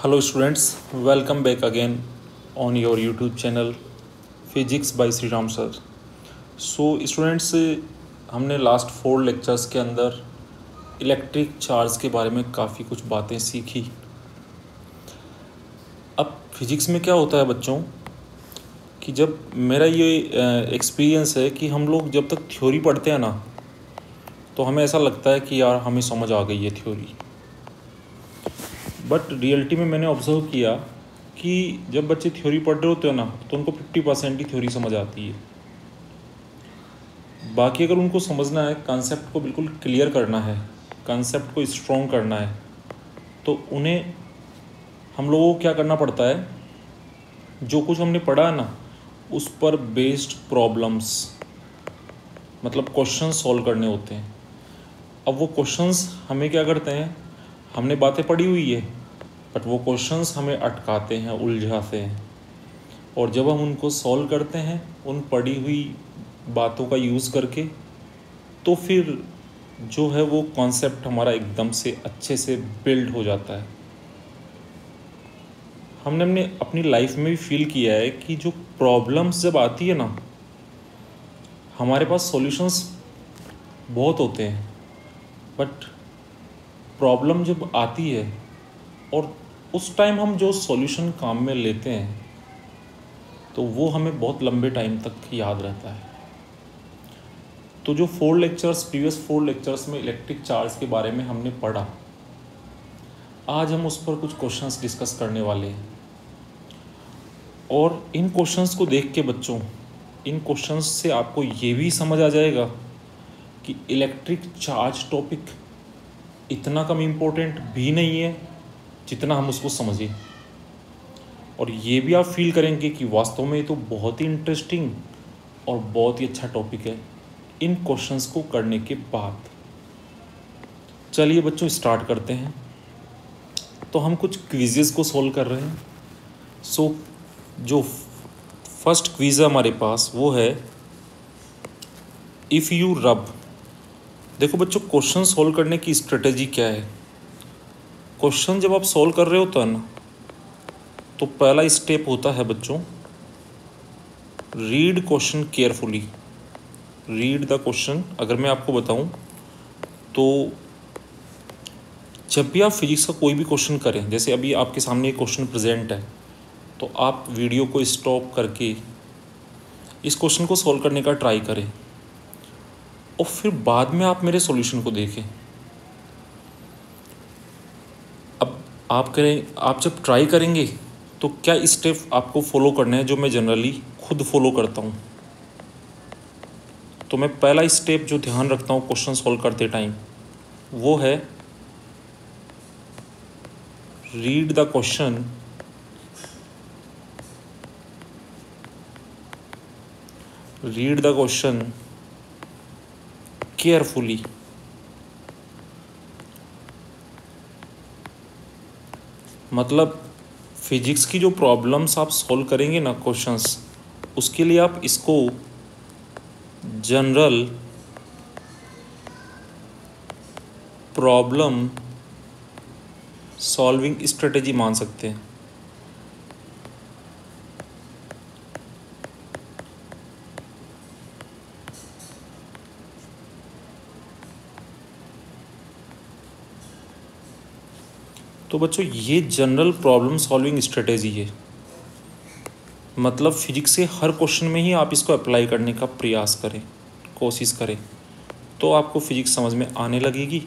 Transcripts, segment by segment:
Hello students, welcome back again on your YouTube channel Physics by Sri Ram sir. So students, हमने last 4 lectures के अंदर electric charge के बारे में काफ़ी कुछ बातें सीखी। अब फिजिक्स में क्या होता है बच्चों कि जब मेरा ये एक्सपीरियंस है कि हम लोग जब तक थ्योरी पढ़ते हैं ना तो हमें ऐसा लगता है कि यार हमें समझ आ गई है थ्योरी, बट रियलिटी में मैंने ऑब्जर्व किया कि जब बच्चे थ्योरी पढ़ रहे होते हैं ना तो उनको 50% ही थ्योरी समझ आती है। बाकी अगर उनको समझना है, कॉन्सेप्ट को बिल्कुल क्लियर करना है, कॉन्सेप्ट को स्ट्रॉन्ग करना है, तो उन्हें हम लोगों को क्या करना पड़ता है, जो कुछ हमने पढ़ा है ना उस पर बेस्ड प्रॉब्लम्स मतलब क्वेश्चन सॉल्व करने होते हैं। अब वो क्वेश्चंस हमें क्या करते हैं, हमने बातें पढ़ी हुई है बट वो क्वेश्चंस हमें अटकाते हैं, उलझाते हैं, और जब हम उनको सॉल्व करते हैं उन पढ़ी हुई बातों का यूज़ करके, तो फिर जो है वो कॉन्सेप्ट हमारा एकदम से अच्छे से बिल्ड हो जाता है। हमने अपनी लाइफ में भी फील किया है कि जो प्रॉब्लम्स जब आती है ना, हमारे पास सॉल्यूशंस बहुत होते हैं, बट प्रॉब्लम जब आती है और उस टाइम हम जो सॉल्यूशन काम में लेते हैं तो वो हमें बहुत लंबे टाइम तक याद रहता है। तो जो प्रीवियस 4 लेक्चर्स में इलेक्ट्रिक चार्ज के बारे में हमने पढ़ा, आज हम उस पर कुछ क्वेश्चंस डिस्कस करने वाले हैं। और इन क्वेश्चंस को देख के बच्चों, इन क्वेश्चंस से आपको ये भी समझ आ जाएगा कि इलेक्ट्रिक चार्ज टॉपिक इतना कम इम्पोर्टेंट भी नहीं है जितना हम उसको समझें, और ये भी आप फील करेंगे कि वास्तव में ये तो बहुत ही इंटरेस्टिंग और बहुत ही अच्छा टॉपिक है इन क्वेश्चंस को करने के बाद। चलिए बच्चों स्टार्ट करते हैं। तो हम कुछ क्विजेस को सॉल्व कर रहे हैं। सो जो फर्स्ट क्विज़ है हमारे पास वो है इफ़ यू रब। देखो बच्चों, क्वेश्चन सॉल्व करने की स्ट्रेटेजी क्या है। क्वेश्चन जब आप सॉल्व कर रहे होते हैं ना, तो पहला स्टेप होता है बच्चों, read question carefully. Read the question. अगर मैं आपको बताऊं तो जब भी आप फिजिक्स का कोई भी क्वेश्चन करें, जैसे अभी आपके सामने एक क्वेश्चन प्रेजेंट है, तो आप वीडियो को स्टॉप करके इस क्वेश्चन को सॉल्व करने का ट्राई करें और फिर बाद में आप मेरे सॉल्यूशन को देखें। अब आप जब ट्राई करेंगे तो क्या स्टेप आपको फॉलो करना है जो मैं जनरली खुद फॉलो करता हूँ। तो मैं पहला स्टेप जो ध्यान रखता हूँ क्वेश्चन सॉल्व करते टाइम, वो है रीड द क्वेश्चन केयरफुली। मतलब फिजिक्स की जो प्रॉब्लम्स आप सॉल्व करेंगे ना क्वेश्चंस, उसके लिए आप इसको जनरल प्रॉब्लम सॉल्विंग स्ट्रेटेजी मान सकते हैं। तो बच्चों ये जनरल प्रॉब्लम सॉल्विंग स्ट्रेटेजी है। मतलब फिजिक्स से हर क्वेश्चन में ही आप इसको अप्लाई करने का प्रयास करें, कोशिश करें, तो आपको फिजिक्स समझ में आने लगेगी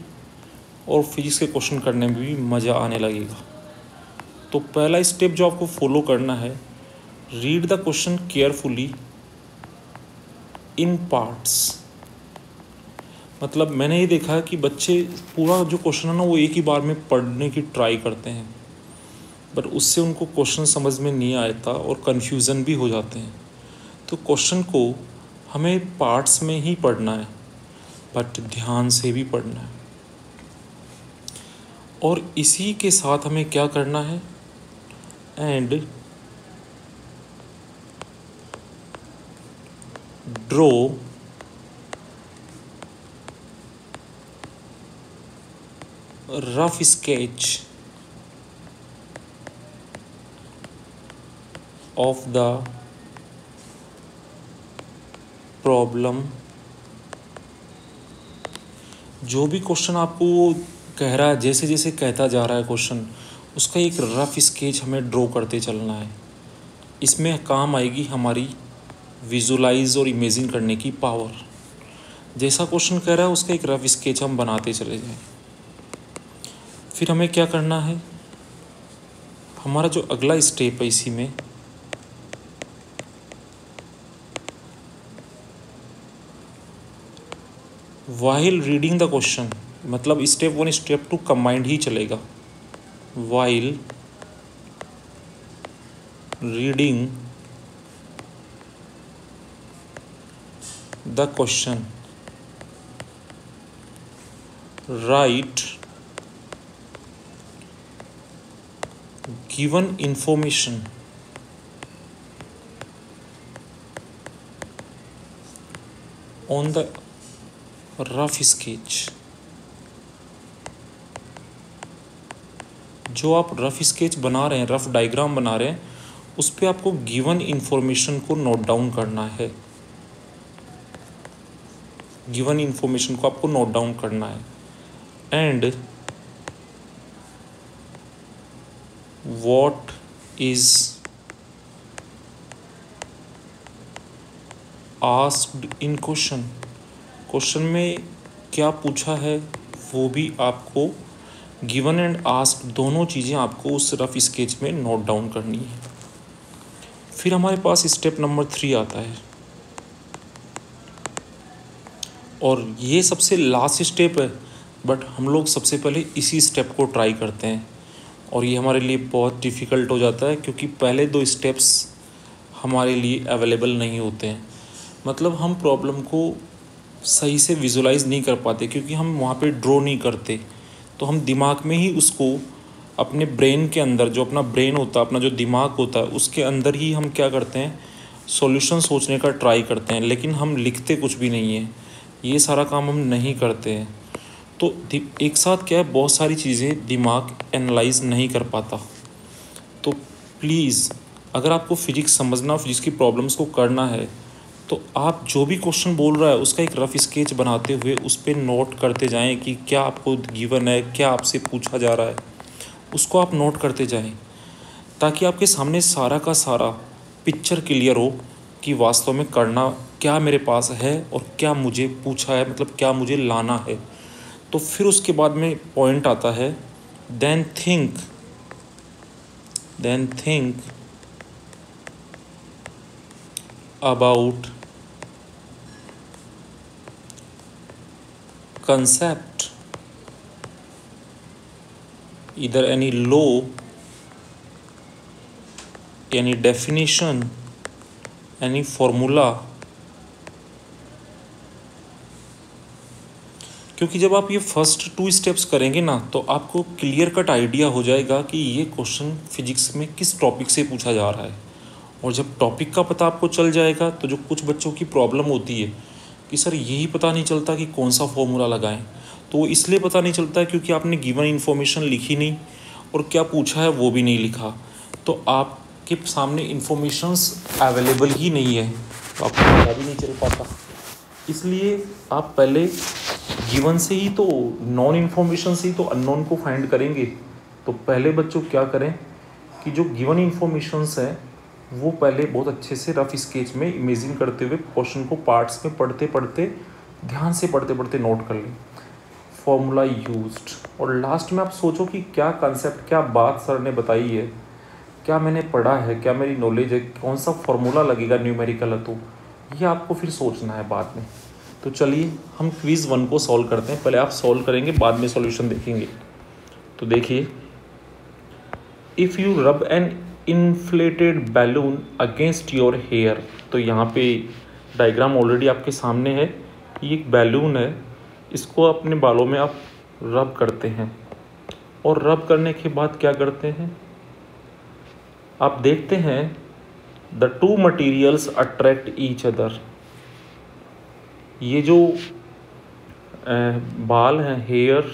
और फिजिक्स के क्वेश्चन करने में भी मज़ा आने लगेगा। तो पहला स्टेप जो आपको फॉलो करना है, read the question carefully in parts. मतलब मैंने ये देखा है कि बच्चे पूरा जो क्वेश्चन है ना वो एक ही बार में पढ़ने की ट्राई करते हैं, बट उससे उनको क्वेश्चन समझ में नहीं आता और कन्फ्यूज़न भी हो जाते हैं। तो क्वेश्चन को हमें पार्ट्स में ही पढ़ना है, बट ध्यान से भी पढ़ना है। और इसी के साथ हमें क्या करना है, and draw rough sketch of the problem। जो भी क्वेश्चन आपको कह रहा है, जैसे जैसे कहता जा रहा है क्वेश्चन, उसका एक रफ स्केच हमें ड्रॉ करते चलना है। इसमें काम आएगी हमारी विजुलाइज और इमेजिन करने की पावर। जैसा क्वेश्चन कह रहा है उसका एक रफ स्केच हम बनाते चले जाएं। फिर हमें क्या करना है, हमारा जो अगला स्टेप है इसी में, वाइल रीडिंग द क्वेश्चन, मतलब स्टेप 1 स्टेप 2 कंबाइंड ही चलेगा। While reading the question right given information on the rough sketch। जो आप रफ स्केच बना रहे हैं, रफ डायग्राम बना रहे हैं, उस पे आपको गिवन इंफॉर्मेशन को नोट डाउन करना है। गिवन इंफॉर्मेशन को आपको नोट डाउन करना है। And what is asked in question, question में क्या पूछा है वो भी आपको गिवन एंड आस्क्ड दोनों चीज़ें आपको उस रफ स्केच में नोट डाउन करनी है। फिर हमारे पास स्टेप नंबर 3 आता है, और ये सबसे लास्ट स्टेप है, बट हम लोग सबसे पहले इसी स्टेप को ट्राई करते हैं, और ये हमारे लिए बहुत डिफ़िकल्ट हो जाता है क्योंकि पहले 2 स्टेप्स हमारे लिए अवेलेबल नहीं होते हैं। मतलब हम प्रॉब्लम को सही से विजुलाइज नहीं कर पाते क्योंकि हम वहाँ पे ड्रॉ नहीं करते, तो हम दिमाग में ही उसको अपने ब्रेन के अंदर, जो अपना ब्रेन होता है, अपना जो दिमाग होता है, उसके अंदर ही हम क्या करते हैं, सॉल्यूशन सोचने का ट्राई करते हैं, लेकिन हम लिखते कुछ भी नहीं है। ये सारा काम हम नहीं करते हैं। तो एक साथ क्या है, बहुत सारी चीज़ें दिमाग एनालाइज नहीं कर पाता। तो प्लीज़, अगर आपको फिजिक्स समझना, फिजिक्स की प्रॉब्लम्स को करना है, तो आप जो भी क्वेश्चन बोल रहा है उसका एक रफ स्केच बनाते हुए उस पर नोट करते जाएं कि क्या आपको गिवन है, क्या आपसे पूछा जा रहा है, उसको आप नोट करते जाएं, ताकि आपके सामने सारा का सारा पिक्चर क्लियर हो कि वास्तव में करना क्या मेरे पास है और क्या मुझे पूछा है, मतलब क्या मुझे लाना है। तो फिर उसके बाद में पॉइंट आता है, then think about concept, either any law, any definition, any formula। क्योंकि जब आप ये फर्स्ट 2 स्टेप्स करेंगे ना, तो आपको क्लियर कट आइडिया हो जाएगा कि ये क्वेश्चन फिजिक्स में किस टॉपिक से पूछा जा रहा है। और जब टॉपिक का पता आपको चल जाएगा, तो जो कुछ बच्चों की प्रॉब्लम होती है कि सर यही पता नहीं चलता कि कौन सा फॉर्मूला लगाएं, तो वो इसलिए पता नहीं चलता है क्योंकि आपने गिवन इन्फॉर्मेशन लिखी नहीं और क्या पूछा है वो भी नहीं लिखा। तो आपके सामने इन्फॉर्मेशंस अवेलेबल ही नहीं है, तो आपको पता भी नहीं चल पाता। इसलिए आप पहले गिवन से ही तो, नॉन इन्फॉर्मेशन से ही तो अननोन को फाइंड करेंगे। तो पहले बच्चों क्या करें कि जो गिवन इन्फॉर्मेशंस है वो पहले बहुत अच्छे से रफ स्केच में इमेजिन करते हुए क्वेश्चन को पार्ट्स में पढ़ते पढ़ते, ध्यान से पढ़ते पढ़ते नोट कर लें, फॉर्मूला यूज्ड, और लास्ट में आप सोचो कि क्या कंसेप्ट, क्या बात सर ने बताई है, क्या मैंने पढ़ा है, क्या मेरी नॉलेज है, कौन सा फॉर्मूला लगेगा न्यूमेरिकल है, तो ये आपको फिर सोचना है बाद में। तो चलिए हम क्विज़ 1 को सॉल्व करते हैं। पहले आप सॉल्व करेंगे, बाद में सॉल्यूशन देखेंगे। तो देखिए, if you rub an inflated balloon against your hair, तो यहाँ पे डायग्राम ऑलरेडी आपके सामने है। ये एक बैलून है, इसको अपने बालों में आप रब करते हैं, और रब करने के बाद क्या करते हैं, आप देखते हैं the 2 materials attract each other. ये जो बाल हैं, हेयर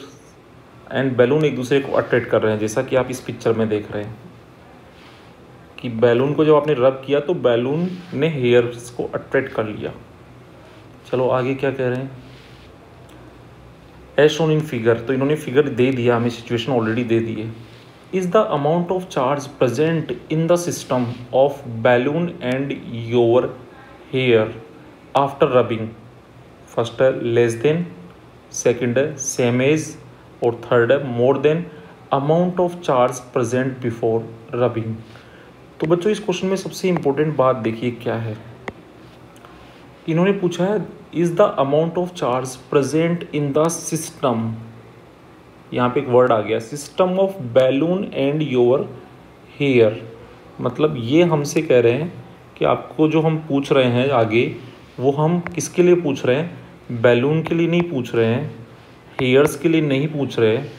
एंड बैलून, एक दूसरे को अट्रैक्ट कर रहे हैं, जैसा कि आप इस पिक्चर में देख रहे हैं। कि बैलून को जब आपने रब किया तो बैलून ने हेयर्स को अट्रैक्ट कर लिया। चलो आगे क्या कह रहे हैं, एज शोन इन फिगर, तो इन्होंने फिगर दे दिया हमें, सिचुएशन ऑलरेडी दे दी है। Is the amount of charge present in the system of balloon and your hair after rubbing, first है लेस देन, सेकेंड है सेम एज, और थर्ड है more than amount of charge present before rubbing. तो बच्चों इस question में सबसे important बात देखिए क्या है, इन्होंने पूछा है is the amount of charge present in the system, यहाँ पे एक वर्ड आ गया system of balloon and your hair, मतलब ये हमसे कह रहे हैं कि आपको जो हम पूछ रहे हैं आगे वो हम किसके लिए पूछ रहे हैं, बैलून के लिए नहीं पूछ रहे हैं, हेयर्स के लिए नहीं पूछ रहे हैं,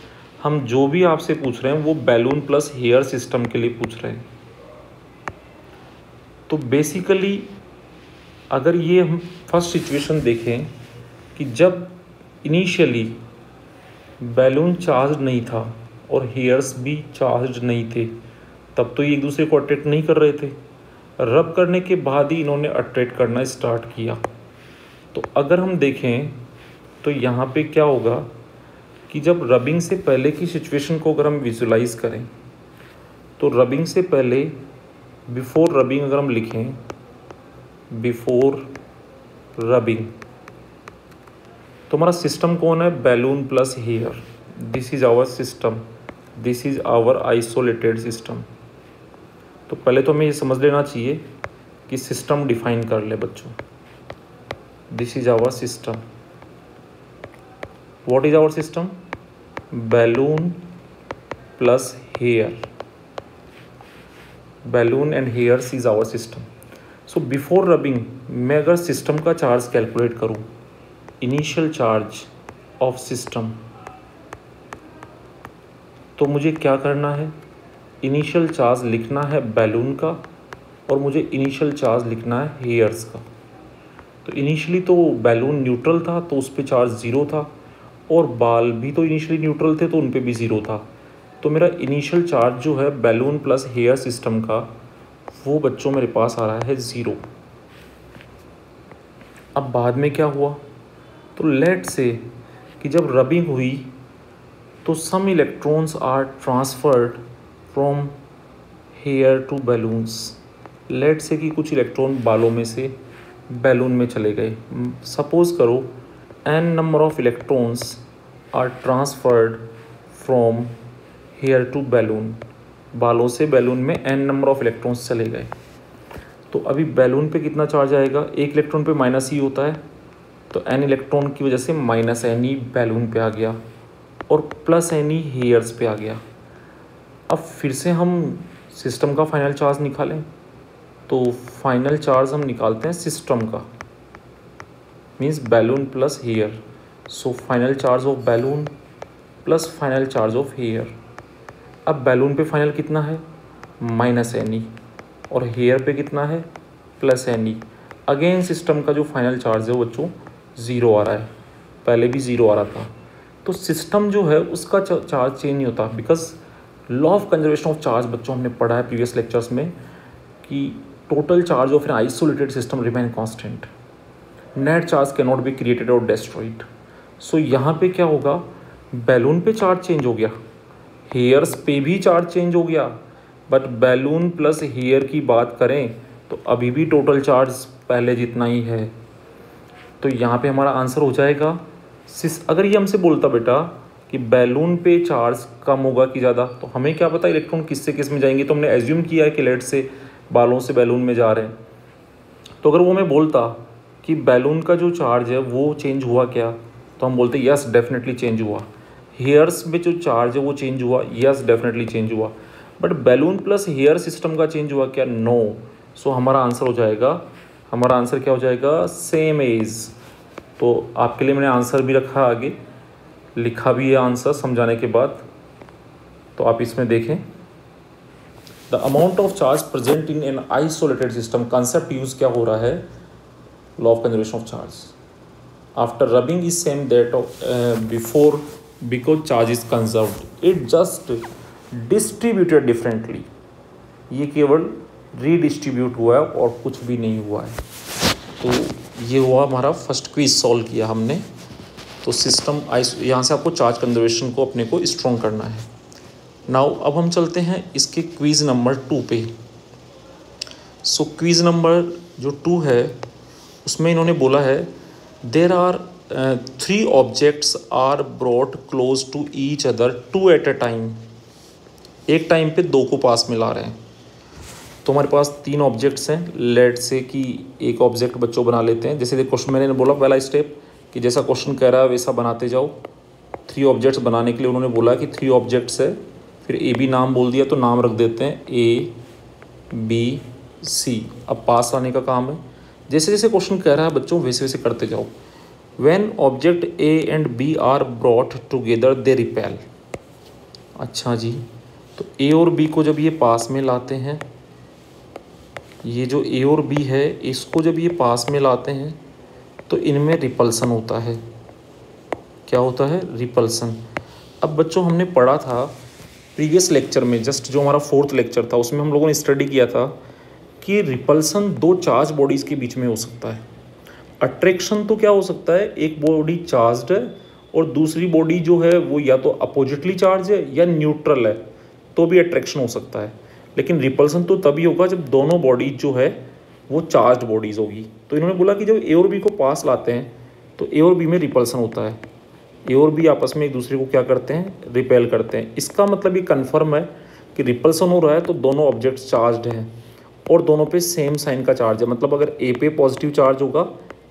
हम जो भी आपसे पूछ रहे हैं वो बैलून प्लस हेयर सिस्टम के लिए पूछ रहे हैं। तो बेसिकली अगर ये हम फर्स्ट सिचुएशन देखें कि जब इनिशियली बैलून चार्ज नहीं था और हेयर्स भी चार्ज नहीं थे, तब तो ये एक दूसरे को अट्रैक्ट नहीं कर रहे थे, रब करने के बाद ही इन्होंने अट्रैक्ट करना स्टार्ट किया। तो अगर हम देखें तो यहाँ पे क्या होगा कि जब रबिंग से पहले की सिचुएशन को अगर हम विजुलाइज करें तो रबिंग से पहले, बिफोर रबिंग अगर हम लिखें, बिफोर रबिंग, तो हमारा सिस्टम कौन है, balloon plus hair, this is our system, this is our isolated system. तो पहले तो हमें ये समझ लेना चाहिए कि सिस्टम डिफाइन कर ले बच्चों, this is our system, what is our system, balloon plus hair, balloon and hairs is our system. So before rubbing मैं अगर सिस्टम का चार्ज कैलकुलेट करूं, इनिशियल चार्ज ऑफ सिस्टम, तो मुझे क्या करना है, इनिशियल चार्ज लिखना है बैलून का और मुझे इनिशियल चार्ज लिखना है हेयर्स का। तो इनिशियली तो बैलून न्यूट्रल था तो उस पर चार्ज ज़ीरो था, और बाल भी तो इनिशियली न्यूट्रल थे तो उन पे भी ज़ीरो था। तो मेरा इनिशियल चार्ज जो है बैलून प्लस हेयर सिस्टम का, वो बच्चों मेरे पास आ रहा है ज़ीरो। अब बाद में क्या हुआ, तो लेट से कि जब रबिंग हुई तो some electrons are transferred from hair to balloons, let say कि कुछ इलेक्ट्रॉन बालों में से बैलून में चले गए। सपोज करो n number of electrons are transferred from hair to balloon, बालों से बैलून में n नंबर ऑफ इलेक्ट्रॉन्स चले गए। तो अभी बैलून पे कितना चार्ज आएगा, एक इलेक्ट्रॉन पे माइनस ही होता है, तो n इलेक्ट्रॉन की वजह से माइनस n ही बैलून पे आ गया और प्लस n ही हेयर्स पे आ गया। अब फिर से हम सिस्टम का फाइनल चार्ज निकालें, तो फाइनल चार्ज हम निकालते हैं सिस्टम का, means balloon plus hair. So final charge of balloon plus final charge of hair. अब बैलून पे फाइनल कितना है, माइनस एन ई, और हेयर पे कितना है, plus N E. Again system का जो फाइनल चार्ज है वो बच्चों ज़ीरो आ रहा है, पहले भी ज़ीरो आ रहा था। तो सिस्टम जो है उसका चार्ज चेंज नहीं होता, because law of conservation of charge बच्चों हमने पढ़ा है प्रीवियस लेक्चर्स में कि total charge of an isolated system remain constant, net charge can not be created और डेस्ट्रॉइड। सो यहाँ पे क्या होगा, बैलून पे चार्ज चेंज हो गया, हेयर्स पे भी चार्ज चेंज हो गया, बट बैलून प्लस हेयर की बात करें तो अभी भी टोटल चार्ज पहले जितना ही है। तो यहाँ पे हमारा आंसर हो जाएगा अगर ये हमसे बोलता बेटा कि बैलून पे चार्ज कम होगा कि ज़्यादा, तो हमें क्या पता इलेक्ट्रॉन किस से किस में जाएंगे, तो हमने एज्यूम किया है कि लेट से बालों से बैलून में जा रहे हैं। तो अगर वो हमें बोलता कि बैलून का जो चार्ज है वो चेंज हुआ क्या, तो हम बोलते यस डेफिनेटली चेंज हुआ। हेयर्स में जो चार्ज है वो चेंज हुआ, यस डेफिनेटली चेंज हुआ। But balloon plus hair system का चेंज हुआ क्या, नो। सो हमारा आंसर हो जाएगा, हमारा आंसर क्या हो जाएगा, सेम एज। तो आपके लिए मैंने आंसर भी रखा आगे, लिखा भी है आंसर समझाने के बाद, तो आप इसमें देखें। The amount of charge present in an isolated system, concept use क्या हो रहा है, law of conservation of charge. After rubbing is same that of before, because charge is conserved, it just distributed differently. ये केवल redistribute हुआ है और कुछ भी नहीं हुआ है। तो ये हुआ हमारा फर्स्ट क्विज सॉल्व किया हमने। तो सिस्टम यहाँ से आपको चार्ज कंजर्वेशन को अपने को स्ट्रॉन्ग करना है। नाउ अब हम चलते हैं इसके क्विज नंबर 2 पे। सो क्विज नंबर जो 2 है उसमें इन्होंने बोला है there are 3 objects are brought close to each other 2 at a time. एक टाइम पे 2 को पास में ला रहे हैं। तो हमारे पास 3 ऑब्जेक्ट्स हैं। लेट से कि एक ऑब्जेक्ट बच्चों बना लेते हैं। जैसे क्वेश्चन मैंने बोला पहला स्टेप कि जैसा क्वेश्चन कह रहा है वैसा बनाते जाओ। 3 ऑब्जेक्ट्स बनाने के लिए उन्होंने बोला कि 3 ऑब्जेक्ट्स है, फिर ए बी नाम बोल दिया तो नाम रख देते हैं ए बी सी। अब पास लाने का काम है। जैसे जैसे क्वेश्चन कह रहा है बच्चों वैसे वैसे करते जाओ। When object A and B are brought together they repel. अच्छा जी, तो ए और बी को जब ये पास में लाते हैं, ये जो ए और बी है इसको जब ये पास में लाते हैं तो इनमें रिपल्सन होता है। क्या होता है? रिपल्सन। अब बच्चों हमने पढ़ा था प्रीवियस लेक्चर में, जस्ट जो हमारा 4th लेक्चर था उसमें हम लोगों ने स्टडी किया था कि रिपल्सन 2 चार्ज बॉडीज़ के बीच में हो सकता है। अट्रैक्शन तो क्या हो सकता है, एक बॉडी चार्ज्ड है और दूसरी बॉडी जो है वो या तो अपोजिटली चार्ज है या न्यूट्रल है, तो भी अट्रैक्शन हो सकता है। लेकिन रिपल्सन तो तभी होगा जब दोनों बॉडीज जो है वो चार्ज बॉडीज़ होगी। तो इन्होंने बोला कि जब ए और बी को पास लाते हैं तो ए और बी में रिपल्सन होता है। ए और बी आपस में एक दूसरे को क्या करते हैं? रिपेल करते हैं। इसका मतलब ये कन्फर्म है कि रिपल्सन हो रहा है तो दोनों ऑब्जेक्ट्स चार्ज्ड हैं और दोनों पे सेम साइन का चार्ज है। मतलब अगर ए पे पॉजिटिव चार्ज होगा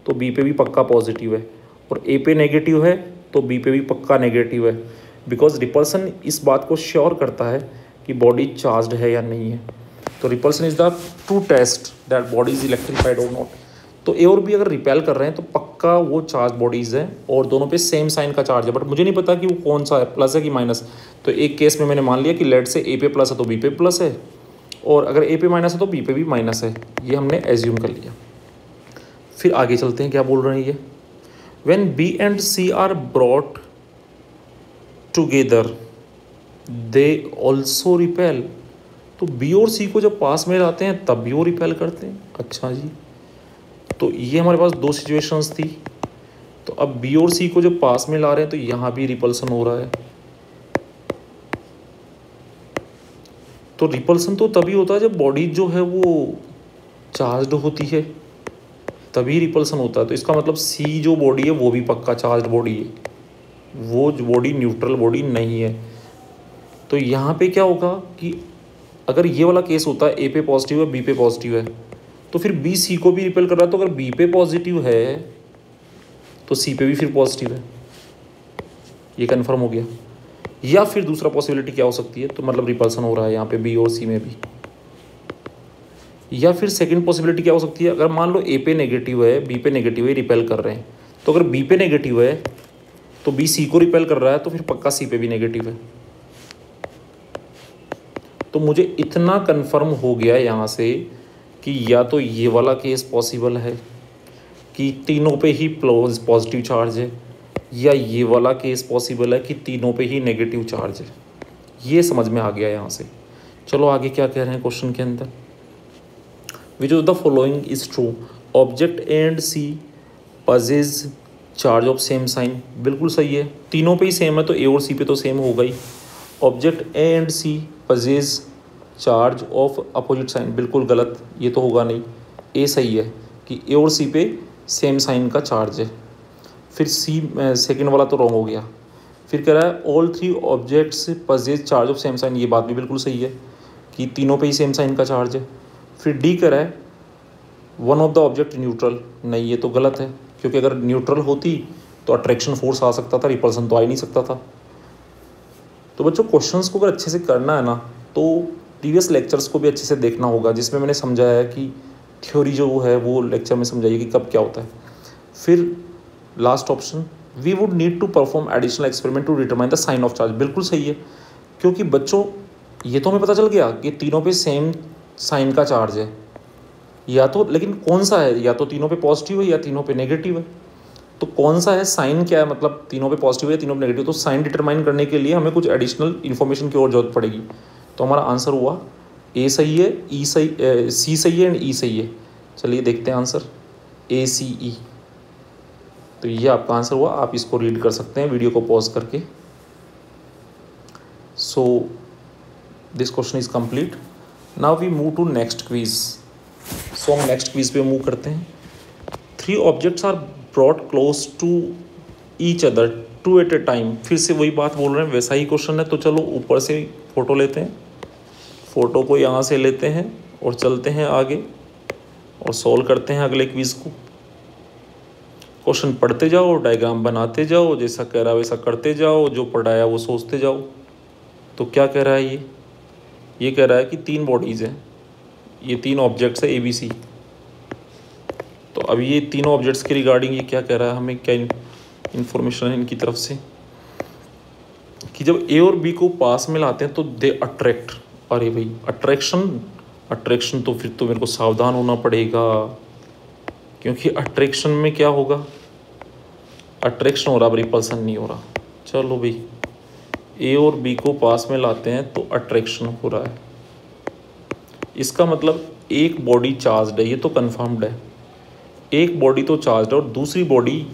तो बी पे भी पक्का पॉजिटिव है, और ए पे नेगेटिव है तो बी पे भी पक्का नेगेटिव है। बिकॉज रिपल्सन इस बात को श्योर करता है कि बॉडी चार्ज्ड है या नहीं है। तो repulsion is the true test that body is electrified और नॉट। तो ए और बी अगर रिपेल कर रहे हैं तो पक्का वो चार्ज बॉडीज़ हैं और दोनों पे सेम साइन का चार्ज है। बट मुझे नहीं पता कि वो कौन सा है, प्लस है कि माइनस। तो एक केस में मैंने मान लिया कि लेट से ए पे प्लस है तो बी पे प्लस है, और अगर ए पे माइनस है तो बी पे भी माइनस है। ये हमने एज्यूम कर लिया। फिर आगे चलते हैं, क्या बोल रहे हैं ये। When B and C are brought together they also repel. तो बी और सी को जब पास में लाते हैं तब भी वो रिपेल करते हैं। अच्छा जी, तो ये हमारे पास 2 सिचुएशंस थी। तो अब बी और सी को जब पास में ला रहे हैं तो यहाँ भी रिपल्सन हो रहा है। तो रिपल्सन तो तभी होता है जब बॉडी जो है वो चार्ज्ड होती है, तभी रिपल्सन होता है। तो इसका मतलब सी जो बॉडी है वो भी पक्का चार्ज्ड बॉडी है, वो बॉडी न्यूट्रल बॉडी नहीं है। तो यहाँ पे क्या होगा कि अगर ये वाला केस होता है ए पे पॉजिटिव है बी पे पॉजिटिव है, तो फिर बी सी को भी रिपेल कर रहा है। तो अगर बी पे पॉजिटिव है तो सी पे भी फिर पॉजिटिव है, ये कंफर्म हो गया। या फिर दूसरा पॉसिबिलिटी क्या हो सकती है, तो मतलब रिपल्सन हो रहा है यहाँ पे बी और सी में भी। या फिर सेकंड पॉसिबिलिटी क्या हो सकती है, अगर मान लो ए पे नेगेटिव है बी पे नेगेटिव है, रिपेल कर रहे हैं, तो अगर बी पे नेगेटिव है तो बी सी को रिपेल कर रहा है तो फिर पक्का सी पे भी नेगेटिव है। तो मुझे इतना कंफर्म हो गया यहाँ से कि या तो ये वाला केस पॉसिबल है कि तीनों पे ही पॉजिटिव चार्ज है, या ये वाला केस पॉसिबल है कि तीनों पे ही नेगेटिव चार्ज है। ये समझ में आ गया यहाँ से। चलो आगे क्या कह रहे हैं क्वेश्चन के अंदर। Which of the following is true, object A and C possess charge of same sign. बिल्कुल सही है, तीनों पे ही सेम है तो ए और सी पे तो सेम होगा ही। Object A and C possess charge of opposite sign, बिल्कुल गलत, ये तो होगा नहीं। ए सही है कि ए और सी पे सेम साइन का चार्ज है। फिर सी सेकंड वाला तो रॉन्ग हो गया। फिर कह रहा है all 3 objects possess charge of same sign, ये बात भी बिल्कुल सही है कि तीनों पे ही सेम साइन का चार्ज है। फिर डी कह रहा है one of the object neutral, नहीं ये तो गलत है, क्योंकि अगर न्यूट्रल होती तो अट्रैक्शन फोर्स आ सकता था, रिपल्सन तो आ ही नहीं सकता था। तो बच्चों क्वेश्चंस को अगर अच्छे से करना है ना तो प्रीवियस लेक्चर्स को भी अच्छे से देखना होगा, जिसमें मैंने समझाया है कि थ्योरी जो है वो लेक्चर में समझाइए कि कब क्या होता है। फिर last option, we would need to perform additional experiment to determine the sign of charge, बिल्कुल सही है, क्योंकि बच्चों ये तो हमें पता चल गया कि तीनों पे सेम साइन का चार्ज है, या तो, लेकिन कौन सा है, या तो तीनों पे पॉजिटिव है या तीनों पे नेगेटिव है। तो कौन सा है, साइन क्या है, मतलब तीनों पे पॉजिटिव है तीनों पे नेगेटिव। तो साइन डिटरमाइन करने के लिए हमें कुछ एडिशनल इन्फॉर्मेशन की और जरूरत पड़ेगी। तो हमारा आंसर हुआ ए सही है, ई सही, सी सही है एंड ई सही है। चलिए देखते हैं आंसर, ए सी ई। तो ये आपका आंसर हुआ, आप इसको रीड कर सकते हैं वीडियो को पॉज करके। So this question is complete. Now we move to next quiz. So हम नेक्स्ट क्विज पे मूव करते हैं। 3 objects are brought close to each other 2 at a time. फिर से वही बात बोल रहे हैं, वैसा ही क्वेश्चन है। तो चलो ऊपर से फ़ोटो लेते हैं, फ़ोटो को यहाँ से लेते हैं और चलते हैं आगे और सॉल्व करते हैं अगले क्विज़ को। क्वेश्चन पढ़ते जाओ, डायग्राम बनाते जाओ, जैसा कह रहा है वैसा करते जाओ, जो पढ़ाया वो सोचते जाओ। तो क्या कह रहा है ये कह रहा है कि 3 बॉडीज़ हैं, ये 3 ऑब्जेक्ट्स है ABC। तो अब ये तीनों ऑब्जेक्ट्स के रिगार्डिंग ये क्या कह रहा है, हमें क्या इन्फॉर्मेशन है इनकी तरफ से कि जब A और B को पास में लाते हैं तो दे अट्रैक्ट। अरे भाई अट्रैक्शन तो फिर तो मेरे को सावधान होना पड़ेगा, क्योंकि अट्रैक्शन में क्या होगा, अट्रैक्शन हो रहा, रिपल्सन नहीं हो रहा। चलो भाई, A और B को पास में लाते हैं तो अट्रैक्शन हो रहा है। इसका मतलब एक बॉडी चार्ज्ड है, ये तो कन्फर्म्ड है। एक बॉडी तो चार्ज्ड है और दूसरी बॉडी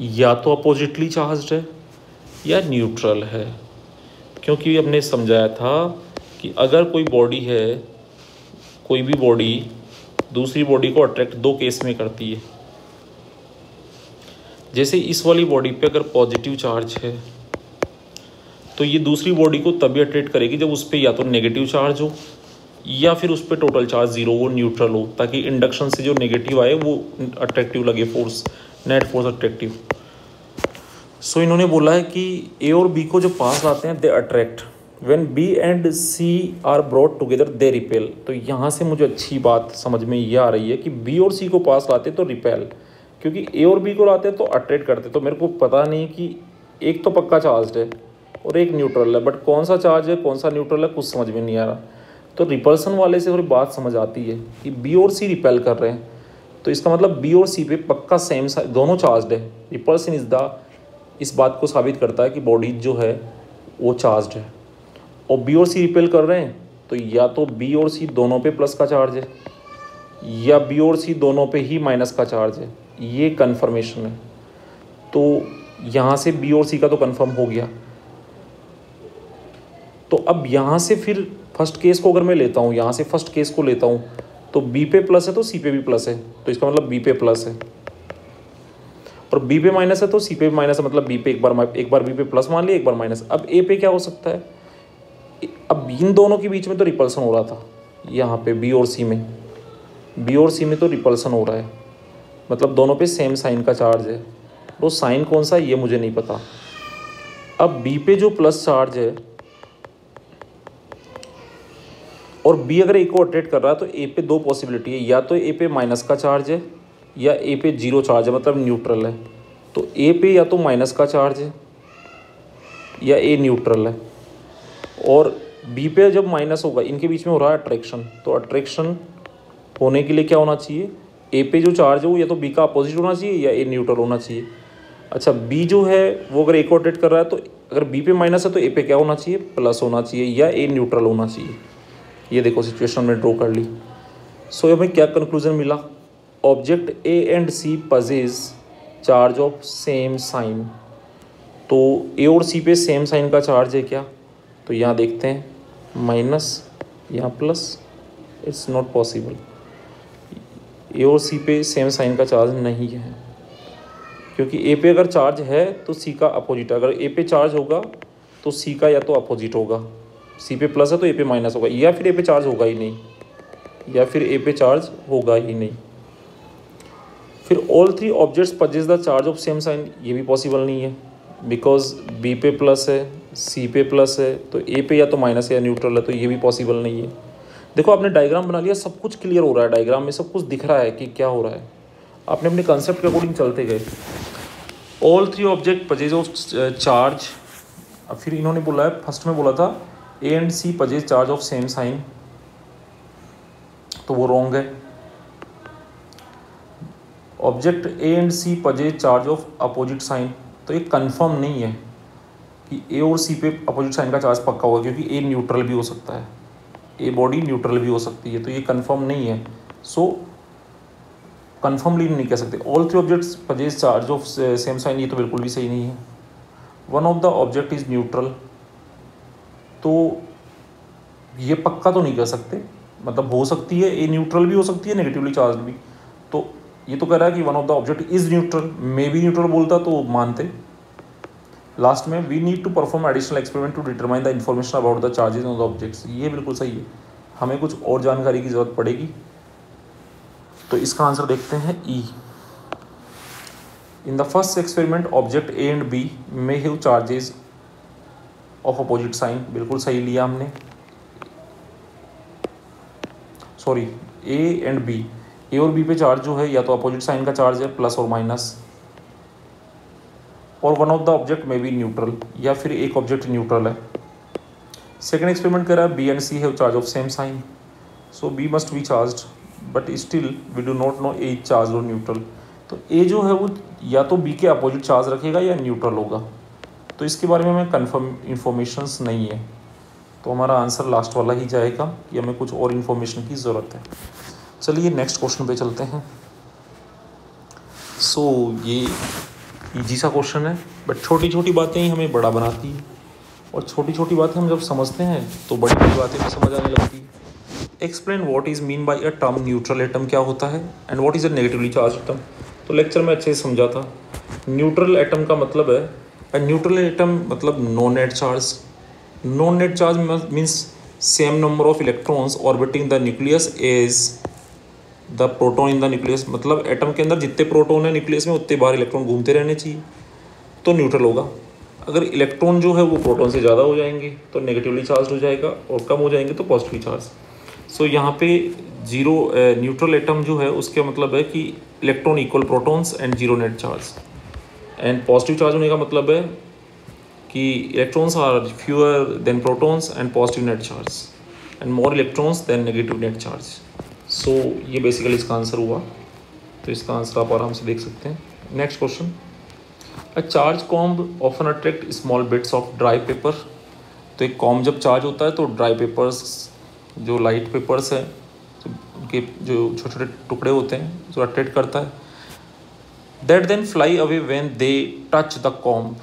या तो अपोजिटली चार्ज्ड है या न्यूट्रल है, क्योंकि हमने समझाया था कि अगर कोई बॉडी है, कोई भी बॉडी दूसरी बॉडी को अट्रैक्ट 2 केस में करती है। जैसे इस वाली बॉडी पे अगर पॉजिटिव चार्ज है तो ये दूसरी बॉडी को तभी अट्रैक्ट करेगी जब उस पर या तो नेगेटिव चार्ज हो या फिर उस पर टोटल चार्ज 0 हो, न्यूट्रल हो, ताकि इंडक्शन से जो नेगेटिव आए वो अट्रैक्टिव लगे, फोर्स, नेट फोर्स अट्रैक्टिव। सो इन्होंने बोला है कि A और B को जो पास लाते हैं they attract, when B and C are brought together they repel. तो यहाँ से मुझे अच्छी बात समझ में ये आ रही है कि B और C को पास लाते तो रिपेल, क्योंकि A और B को लाते तो अट्रैक्ट करते। तो मेरे को पता नहीं कि एक तो पक्का चार्ज है और एक न्यूट्रल है, बट कौन सा चार्ज है कौन सा न्यूट्रल है कुछ समझ में नहीं आ रहा। तो रिपल्सन वाले से थोड़ी बात समझ आती है कि B और C रिपेल कर रहे हैं, तो इसका मतलब B और C पे पक्का सेम दोनों चार्ज है। रिपल्सन इज द, इस बात को साबित करता है कि बॉडी जो है वो चार्ज्ड है। और B और C रिपेल कर रहे हैं तो या तो B और C दोनों पे प्लस का चार्ज है या B और C दोनों पे ही माइनस का चार्ज है, ये कन्फर्मेशन है। तो यहाँ से B और C का तो कन्फर्म हो गया। तो अब यहाँ से फिर फर्स्ट केस को अगर मैं लेता हूँ, यहाँ से फर्स्ट केस को लेता हूँ तो B पे प्लस है तो C पे भी प्लस है, तो इसका मतलब B पे प्लस है। और B पे माइनस है तो C पे भी माइनस है, मतलब B पे एक बार B पे प्लस मान लिया, एक बार माइनस। अब A पे क्या हो सकता है, अब इन दोनों के बीच में तो रिपल्सन हो रहा था, यहाँ पे B और C में तो रिपल्सन हो रहा है, मतलब दोनों पे सेम साइन का चार्ज है। वो साइन कौन सा है ये मुझे नहीं पता। अब B पे जो प्लस चार्ज है और B अगर A को अट्रैक्ट कर रहा है तो A पे 2 पॉसिबिलिटी है, या तो A पे माइनस का चार्ज है या A पे 0 चार्ज है, मतलब न्यूट्रल है। तो A पे या तो माइनस का चार्ज है या A न्यूट्रल है। और B पे जब माइनस होगा, इनके बीच में हो रहा है अट्रैक्शन, तो अट्रैक्शन होने के लिए क्या होना चाहिए, A पे जो चार्ज है वो या तो B का अपोजिट होना चाहिए या A न्यूट्रल होना चाहिए। अच्छा, B जो है वो अगर A को अट्रैक्ट कर रहा है तो अगर B पे माइनस है तो A पे क्या होना चाहिए, प्लस होना चाहिए या A न्यूट्रल होना चाहिए। ये देखो सिचुएशन में ड्रॉ कर ली। सो हमें क्या कंक्लूजन मिला, object A and C possess charge of same sign. तो A और C पे सेम साइन का चार्ज है क्या, तो यहाँ देखते हैं माइनस, यहाँ plus, it's not possible. A और C पे सेम साइन का चार्ज नहीं है, क्योंकि A पे अगर चार्ज है तो C का अपोजिट, अगर A पे चार्ज होगा तो C का या तो अपोजिट होगा, C पे प्लस है तो A पे माइनस होगा, या फिर A पे चार्ज होगा ही नहीं, फिर all 3 objects possess the charge of same sign, ये भी पॉसिबल नहीं है, बिकॉज B पे प्लस है, C पे प्लस है, तो A पे या तो माइनस है या न्यूट्रल है, तो ये भी पॉसिबल नहीं है। देखो आपने डायग्राम बना लिया, सब कुछ क्लियर हो रहा है, डायग्राम में सब कुछ दिख रहा है कि क्या हो रहा है, आपने अपने कंसेप्ट के अकॉर्डिंग चलते गए। ऑल 3 ऑब्जेक्ट पजेज ऑफ चार्ज, अब फिर इन्होंने बोला है, फर्स्ट में बोला था A and C possess charge of same sign, तो वो रॉन्ग है। Object A and C possess charge of opposite sign, तो ये कंफर्म नहीं है कि A और C पे अपोजिट साइन का चार्ज पक्का होगा, क्योंकि A न्यूट्रल भी हो सकता है, ए बॉडी न्यूट्रल भी हो सकती है, तो ये कंफर्म नहीं है। सो कंफर्मली नहीं कह सकते all three objects possess charge of same sign, ये तो बिल्कुल भी सही नहीं है। One of the object is neutral, तो ये पक्का तो नहीं कह सकते, मतलब हो सकती है ए न्यूट्रल भी हो सकती है, नेगेटिवली चार्ज भी। तो ये तो कह रहा है कि one of the object is neutral, maybe neutral बोलता तो मानते। लास्ट में we need to perform additional experiment to determine the information about the charges on the objects, ये बिल्कुल सही है, हमें कुछ और जानकारी की जरूरत पड़ेगी। तो इसका आंसर देखते हैं E. In the first experiment object A and B may have charges of opposite sign, बिल्कुल सही लिया हमने। Sorry, A and B, A और बी पे चार्ज जो है या तो अपोजिट साइन का चार्ज है प्लस और माइनस, और वन ऑफ द ऑब्जेक्ट में बी न्यूट्रल, या फिर एक ऑब्जेक्ट न्यूट्रल है। सेकेंड एक्सपेरिमेंट कर रहा है B and C have charge of same sign, so B must be charged but still we do not know A charge और neutral. तो ए जो है वो या तो बी के अपोजिट चार्ज रखेगा या न्यूट्रल होगा, तो इसके बारे में हमें कन्फर्म इन्फॉर्मेशंस नहीं है, तो हमारा आंसर लास्ट वाला ही जाएगा कि हमें कुछ और इन्फॉर्मेशन की ज़रूरत है। चलिए नेक्स्ट क्वेश्चन पे चलते हैं। सो ये इजी सा क्वेश्चन है, बट छोटी छोटी बातें ही हमें बड़ा बनाती है, और छोटी छोटी बातें हम जब समझते हैं तो बड़ी बड़ी बातें भी समझ आने लगती है। Explain what is mean by a term neutral atom, क्या होता है, and what is a negatively charge atom. तो लेक्चर में अच्छे से समझा था। न्यूट्रल एटम का मतलब है, अ न्यूट्रल एटम मतलब no net charge. No net charge means same number of electrons orbiting the nucleus as the proton in the nucleus, मतलब एटम के अंदर जितने प्रोटॉन है न्यूक्लियस में उतने बाहर इलेक्ट्रॉन घूमते रहने चाहिए, तो न्यूट्रल होगा। अगर इलेक्ट्रॉन जो है वो प्रोटॉन से ज़्यादा हो जाएंगे तो नेगेटिवली चार्ज हो जाएगा, और कम हो जाएंगे तो पॉजिटिवली चार्ज। सो यहाँ पे जीरो न्यूट्रल एटम जो है उसका मतलब है कि electron equal protons and zero net charge. And positive charge होने का मतलब है कि electrons are fewer than protons and positive net charge, and more electrons than negative net charge. So ये बेसिकली इसका आंसर हुआ, तो इसका आंसर आप आराम से देख सकते हैं। Next question, a charge comb often attract small bits of dry paper. तो एक कॉम्ब जब चार्ज होता है तो ड्राई पेपर्स, जो लाइट पेपर्स हैं, तो उनके जो छोटे छोटे टुकड़े होते हैं जो अट्रैक्ट करता है। That then fly away when they touch the comb,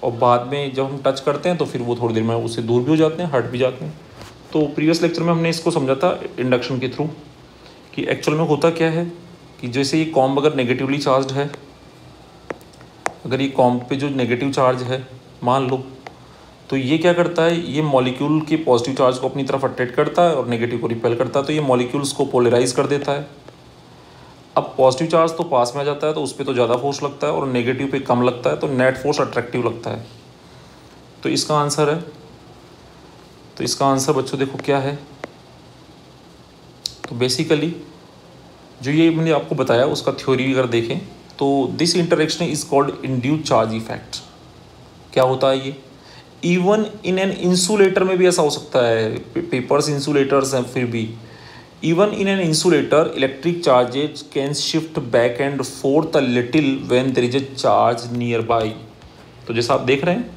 और बाद में जब हम टच करते हैं तो फिर वो थोड़ी देर में उससे दूर भी हो जाते हैं, हट भी जाते हैं। तो प्रीवियस लेक्चर में हमने इसको समझा था इंडक्शन के थ्रू कि एक्चुअल में होता क्या है कि जैसे ये कॉम्ब अगर नेगेटिवली चार्ज है, अगर ये कॉम्ब पे जो नेगेटिव चार्ज है मान लो, तो ये क्या करता है, ये मॉलिक्यूल के पॉजिटिव चार्ज को अपनी तरफ अट्रैक्ट करता है और नेगेटिव को रिपेल करता है, तो ये मॉलिक्यूल्स को पोलराइज कर देता है। अब पॉजिटिव चार्ज तो पास में आ जाता है तो उस पर तो ज़्यादा फोर्स लगता है, और नेगेटिव पे कम लगता है, तो नेट फोर्स अट्रैक्टिव लगता है। तो इसका आंसर है, तो इसका आंसर बच्चों देखो क्या है। तो बेसिकली जो ये मैंने आपको बताया उसका थ्योरी अगर देखें तो this interaction is called induced charge effect. क्या होता है ये, इवन इन एन इंसुलेटर में भी ऐसा हो सकता है, पेपर्स इंसुलेटर्स हैं, फिर भी even in an insulator electric charges can shift back and forth a little when there is a charge nearby. तो जैसा आप देख रहे हैं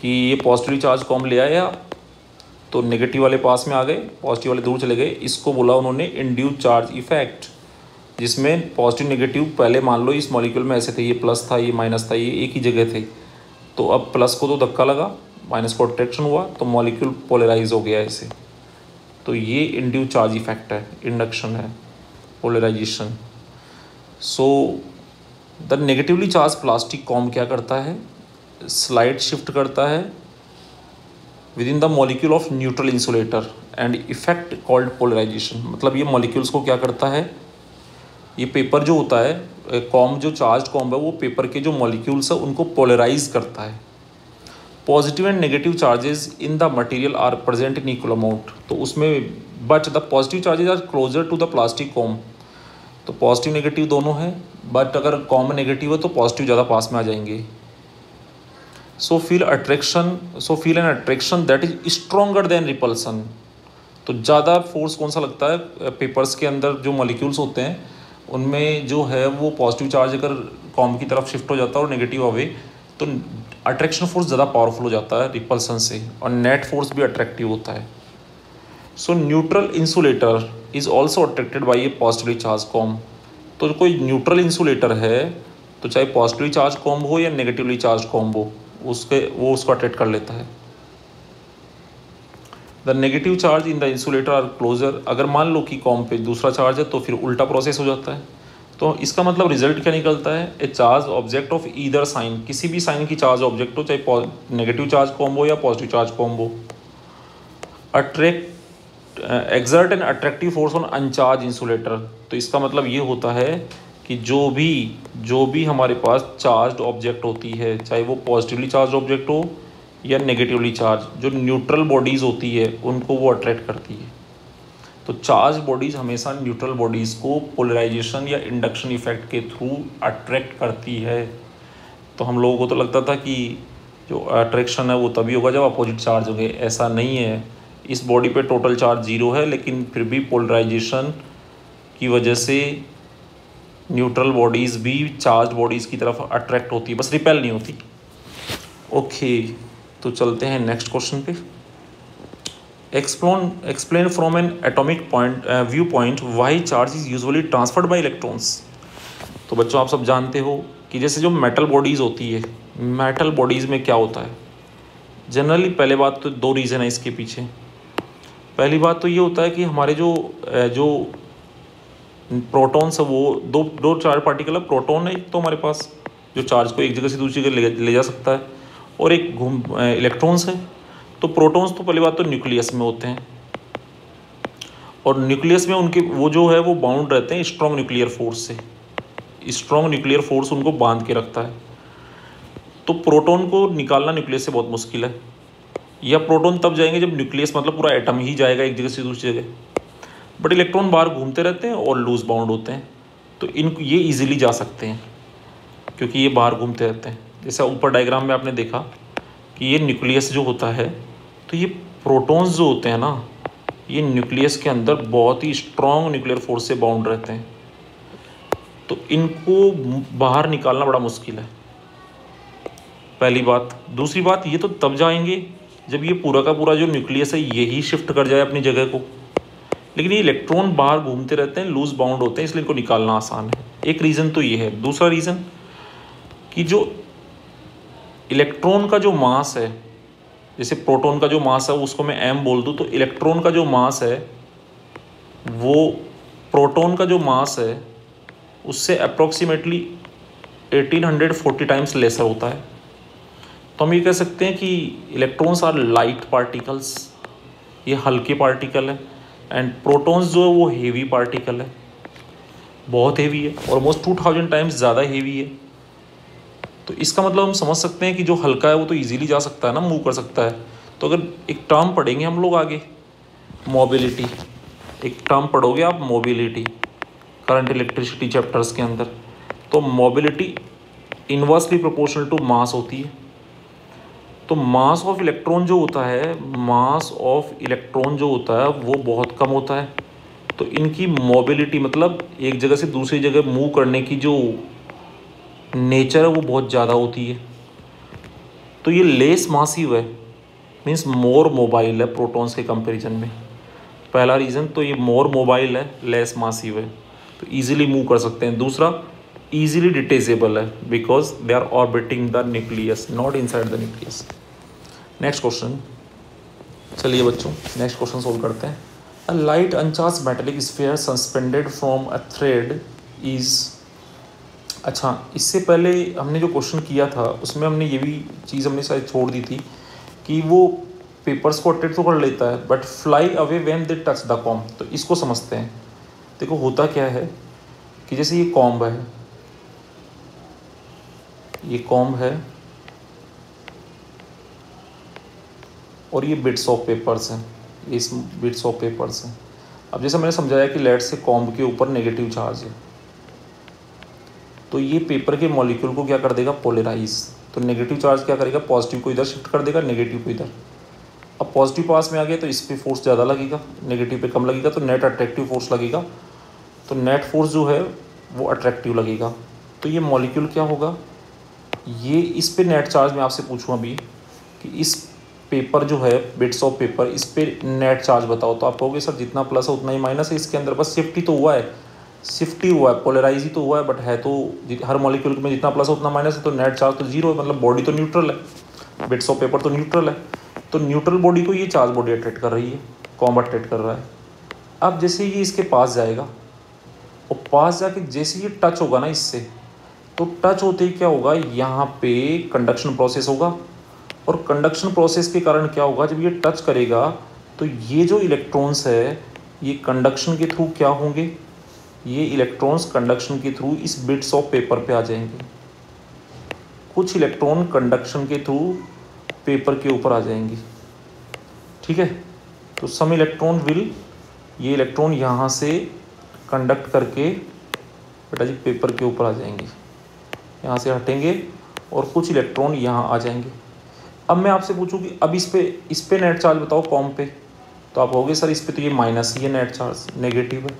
कि ये पॉजिटिव चार्ज कॉम ले आया तो नेगेटिव वाले पास में आ गए, पॉजिटिव वाले दूर चले गए, इसको बोला उन्होंने इंड्यूस्ड चार्ज इफेक्ट, जिसमें पॉजिटिव नेगेटिव पहले मान लो इस मॉलिक्यूल में ऐसे थे, ये प्लस था ये माइनस था, ये एक ही जगह थे, तो अब प्लस को तो धक्का लगा, माइनस को अट्रैक्शन हुआ, तो मॉलिक्यूल पोलराइज हो गया ऐसे। तो ये इंड्यूस्ड चार्ज इफेक्ट है, इंडक्शन है, polarization. So the negatively charge plastic comb क्या करता है, स्लाइड शिफ्ट करता है within the molecule of neutral insulator and effect called polarization. मतलब ये मॉलिक्यूल्स को क्या करता है, ये पेपर जो होता है कॉम, जो चार्ज कॉम है, वो पेपर के जो मॉलिक्यूल्स है उनको पोलराइज करता है। Positive and negative charges in the material are present in equal amount, तो उसमें but the positive charges are closer to the plastic comb. तो पॉजिटिव नेगेटिव दोनों है, बट अगर कॉम नेगेटिव है तो पॉजिटिव ज़्यादा पास में आ जाएंगे। So feel N attraction that is stronger then repulsion. तो ज़्यादा फोर्स कौन सा लगता है, पेपर्स के अंदर जो मॉलिक्यूल्स होते हैं उनमें जो है वो पॉजिटिव चार्ज अगर कॉम की तरफ शिफ्ट हो जाता है और नेगेटिव अवे, तो अट्रैक्शन फोर्स ज़्यादा पावरफुल हो जाता है रिपल्सन से, और नेट फोर्स भी अट्रैक्टिव होता है। So neutral insulator is also attracted by a positively charge comb. तो कोई न्यूट्रल इंसुलेटर है तो चाहे पॉजिटिवली चार्ज कॉम्ब हो या नेगेटिवली चार्ज कॉम्ब हो, वो उसको अट्रैक्ट कर लेता है। The negative charge in the insulator are closer. अगर मान लो कि कॉम्ब पे दूसरा चार्ज है तो फिर उल्टा प्रोसेस हो जाता है। तो इसका मतलब रिजल्ट क्या निकलता है, a charge object of either sign, किसी भी साइन की चार्ज ऑब्जेक्ट हो, चाहे नेगेटिव चार्ज कॉम्ब हो या पॉजिटिव चार्ज कॉम्ब हो, exert an attractive force on अनचार्ज insulator. तो इसका मतलब ये होता है कि जो भी हमारे पास चार्ज ऑब्जेक्ट होती है, चाहे वो पॉजिटिवली चार्ज ऑब्जेक्ट हो या नेगेटिवली चार्ज, जो न्यूट्रल बॉडीज़ होती है उनको वो अट्रैक्ट करती है। तो चार्ज बॉडीज़ हमेशा न्यूट्रल बॉडीज़ को पोलराइजेशन या इंडक्शन इफेक्ट के थ्रू अट्रैक्ट करती है। तो हम लोगों को तो लगता था कि जो अट्रैक्शन है वो तभी होगा जब अपोजिट चार्ज होंगे, ऐसा नहीं है। इस बॉडी पे टोटल चार्ज 0 है, लेकिन फिर भी पोलराइजेशन की वजह से न्यूट्रल बॉडीज़ भी चार्ज बॉडीज़ की तरफ अट्रैक्ट होती है, बस रिपेल नहीं होती। ओके, तो चलते हैं नेक्स्ट क्वेश्चन पे। Explain from N atomic view point why charge is usually transferred by electrons. तो बच्चों आप सब जानते हो कि जैसे जो मेटल बॉडीज़ होती है, मेटल बॉडीज़ में क्या होता है जनरली, पहले बात तो 2 रीज़न है इसके पीछे। पहली बात तो ये होता है कि हमारे जो प्रोटॉन्स है वो दो चार्ज पार्टिकल है। प्रोटॉन है एक तो हमारे पास जो चार्ज को एक जगह से दूसरी जगह ले जा सकता है, और एक इलेक्ट्रॉन्स है। तो प्रोटॉन्स तो पहली बात तो न्यूक्लियस में होते हैं, और न्यूक्लियस में उनके वो जो है वो बाउंड रहते हैं स्ट्रॉन्ग न्यूक्लियर फोर्स से। स्ट्रॉन्ग न्यूक्लियर फोर्स उनको बांध के रखता है। तो प्रोटॉन को निकालना न्यूक्लियस से बहुत मुश्किल है, या प्रोटॉन तब जाएंगे जब न्यूक्लियस मतलब पूरा एटम ही जाएगा एक जगह से दूसरी जगह। बट इलेक्ट्रॉन बाहर घूमते रहते हैं और लूज बाउंड होते हैं, तो ये इजीली जा सकते हैं क्योंकि ये बाहर घूमते रहते हैं। जैसे ऊपर डायग्राम में आपने देखा कि ये न्यूक्लियस जो होता है, तो ये प्रोटॉन्स जो होते हैं ना, ये न्यूक्लियस के अंदर बहुत ही स्ट्रॉन्ग न्यूक्लियर फोर्स से बाउंड रहते हैं, तो इनको बाहर निकालना बड़ा मुश्किल है, पहली बात। दूसरी बात, ये तो तब जाएंगे जब ये पूरा का पूरा जो न्यूक्लियस है यही शिफ्ट कर जाए अपनी जगह को, लेकिन ये इलेक्ट्रॉन बाहर घूमते रहते हैं, लूज बाउंड होते हैं, इसलिए इनको निकालना आसान है। एक रीज़न तो ये है। दूसरा रीज़न कि जो इलेक्ट्रॉन का जो मास है, जैसे प्रोटॉन का जो मास है उसको मैं m बोल दूँ, तो इलेक्ट्रॉन का जो मास है वो प्रोटॉन का जो मास है उससे अप्रॉक्सीमेटली 1840 टाइम्स लेसर होता है। तो हम ये कह सकते हैं कि इलेक्ट्रॉन्स आर लाइट पार्टिकल्स, ये हल्के पार्टिकल है, एंड प्रोटॉन्स जो है वो हेवी पार्टिकल है, बहुत हेवी है, ऑलमोस्ट 2000 टाइम्स ज़्यादा हेवी है। तो इसका मतलब हम समझ सकते हैं कि जो हल्का है वो तो इजीली जा सकता है ना, मूव कर सकता है। तो अगर एक टर्म पढ़ेंगे हम लोग आगे, मोबिलिटी, एक टर्म पढ़ोगे आप मोबिलिटी करंट इलेक्ट्रिसिटी चैप्टर्स के अंदर, तो mobility inversely proportional to mass होती है। तो मास ऑफ इलेक्ट्रॉन जो होता है, मास ऑफ इलेक्ट्रॉन जो होता है वो बहुत कम होता है, तो इनकी मोबिलिटी मतलब एक जगह से दूसरी जगह मूव करने की जो नेचर है वो बहुत ज़्यादा होती है। तो ये लेस मासिव है, मीन्स मोर मोबाइल है प्रोटॉन्स के कंपैरिजन में। पहला रीज़न तो ये मोर मोबाइल है, लेस मासिव है, तो इजीली मूव कर सकते हैं। दूसरा, इजीली डिटेचेबल है because they are orbiting the nucleus, not inside the nucleus. Next question, चलिए बच्चों नेक्स्ट क्वेश्चन सोल्व करते हैं। A light uncharge metallic sphere suspended from a thread is. अच्छा, इससे पहले हमने जो क्वेश्चन किया था उसमें हमने ये भी चीज़ हमने शायद छोड़ दी थी कि वो पेपर्स को अट्रैक्ट तो कर लेता है but fly away when they touch the comb. तो इसको समझते हैं। देखो होता क्या है कि जैसे ये कॉम्ब है, ये कॉम्ब है और ये बिट्स ऑफ पेपर्स हैं, ये इस बिट्स ऑफ पेपर्स हैं। अब जैसे मैंने समझाया कि लेट से कॉम्ब के ऊपर नेगेटिव चार्ज है, तो ये पेपर के मॉलिक्यूल को क्या कर देगा, पोलराइज। तो नेगेटिव चार्ज क्या करेगा, पॉजिटिव को इधर शिफ्ट कर देगा, नेगेटिव को इधर। अब पॉजिटिव पास में आ गया तो इस पर फोर्स ज़्यादा लगेगा, नेगेटिव पे कम लगेगा, तो नेट अट्रैक्टिव फोर्स लगेगा। तो नेट फोर्स जो है वो अट्रैक्टिव लगेगा। तो ये मॉलिक्यूल क्या होगा, ये इस पे नेट चार्ज मैं आपसे पूछूँ अभी कि इस पेपर जो है, बिट्स ऑफ पेपर, इस पे नेट चार्ज बताओ, तो आप कहोगे सर जितना प्लस है उतना ही माइनस है इसके अंदर, बस शिफ्ट ही तो हुआ है, शिफ्ट ही हुआ है, पोलराइज ही तो हुआ है, बट है तो हर मॉलिक्यूल में जितना प्लस है उतना माइनस है, तो नेट चार्ज तो जीरो है, मतलब बॉडी तो न्यूट्रल है, बिट्स ऑफ पेपर तो न्यूट्रल है, तो न्यूट्रल बॉडी को ये चार्ज बॉडी अट्रैक्ट कर रही है, कॉम अट्रैक्ट कर रहा है। अब जैसे ये इसके पास जाएगा और पास जाके जैसे ये टच होगा ना इससे, तो टच होते ही क्या होगा, यहाँ पे कंडक्शन प्रोसेस होगा, और कंडक्शन प्रोसेस के कारण क्या होगा, जब ये टच करेगा तो ये जो इलेक्ट्रॉन्स है ये कंडक्शन के थ्रू क्या होंगे, ये इलेक्ट्रॉन्स कंडक्शन के थ्रू इस बिट्स ऑफ पेपर पे आ जाएंगे, कुछ इलेक्ट्रॉन कंडक्शन के थ्रू पेपर के ऊपर आ जाएंगे, ठीक है। तो सम इलेक्ट्रॉन विल, ये इलेक्ट्रॉन यहाँ से कंडक्ट करके बेटा जी पेपर के ऊपर आ जाएंगे, यहाँ से हटेंगे, और कुछ इलेक्ट्रॉन यहाँ आ जाएंगे। अब मैं आपसे पूछूं कि अब इस पे नेट चार्ज बताओ कॉम पे, तो आप कहोगे सर इस पे तो ये माइनस ही है, नेट चार्ज नेगेटिव है।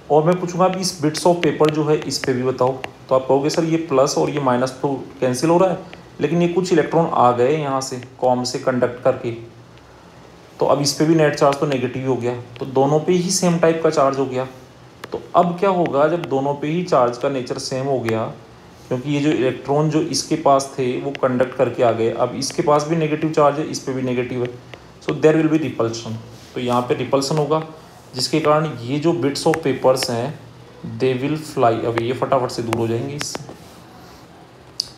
और मैं पूछूंगा अब इस बिट्स ऑफ पेपर जो है इस पे भी बताओ, तो आप कहोगे सर ये प्लस और ये माइनस तो कैंसिल हो रहा है, लेकिन ये कुछ इलेक्ट्रॉन आ गए यहाँ से कॉम से कंडक्ट करके, तो अब इस पे भी नेट चार्ज तो नेगेटिव हो गया, तो दोनों पे ही सेम टाइप का चार्ज हो गया। तो अब क्या होगा, जब दोनों पे ही चार्ज का नेचर सेम हो गया, क्योंकि ये जो इलेक्ट्रॉन जो इसके पास थे वो कंडक्ट करके आ गए, अब इसके पास भी नेगेटिव चार्ज है, इस पे भी नेगेटिव है, so there will be repulsion, तो यहाँ पे रिपल्सन होगा, जिसके कारण ये जो बिट्स ऑफ पेपर्स हैं दे विल फ्लाई अवे, ये फटाफट से दूर हो जाएंगे इससे।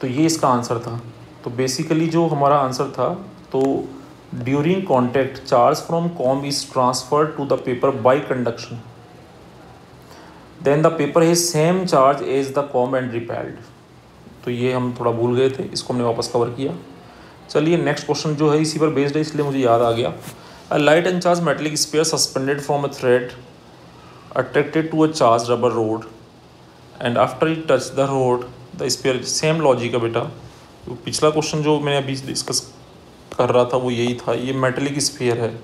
तो ये इसका आंसर था। तो बेसिकली जो हमारा आंसर था, तो during contact charge from comb is transferred to the paper by conduction, then the paper has same charge as the comb and repelled. तो ये हम थोड़ा भूल गए थे, इसको हमने वापस कवर किया। चलिए नेक्स्ट क्वेश्चन जो है इसी पर बेस्ड है, इसलिए मुझे याद आ गया। A light and charge metallic sphere suspended from a thread attracted to a charge rubber rod and after it touch the rod the sphere, same logic है बेटा। तो पिछला क्वेश्चन जो मैंने अभी डिस्कस कर रहा था वो यही था, ये मेटेलिक स्फीयर है,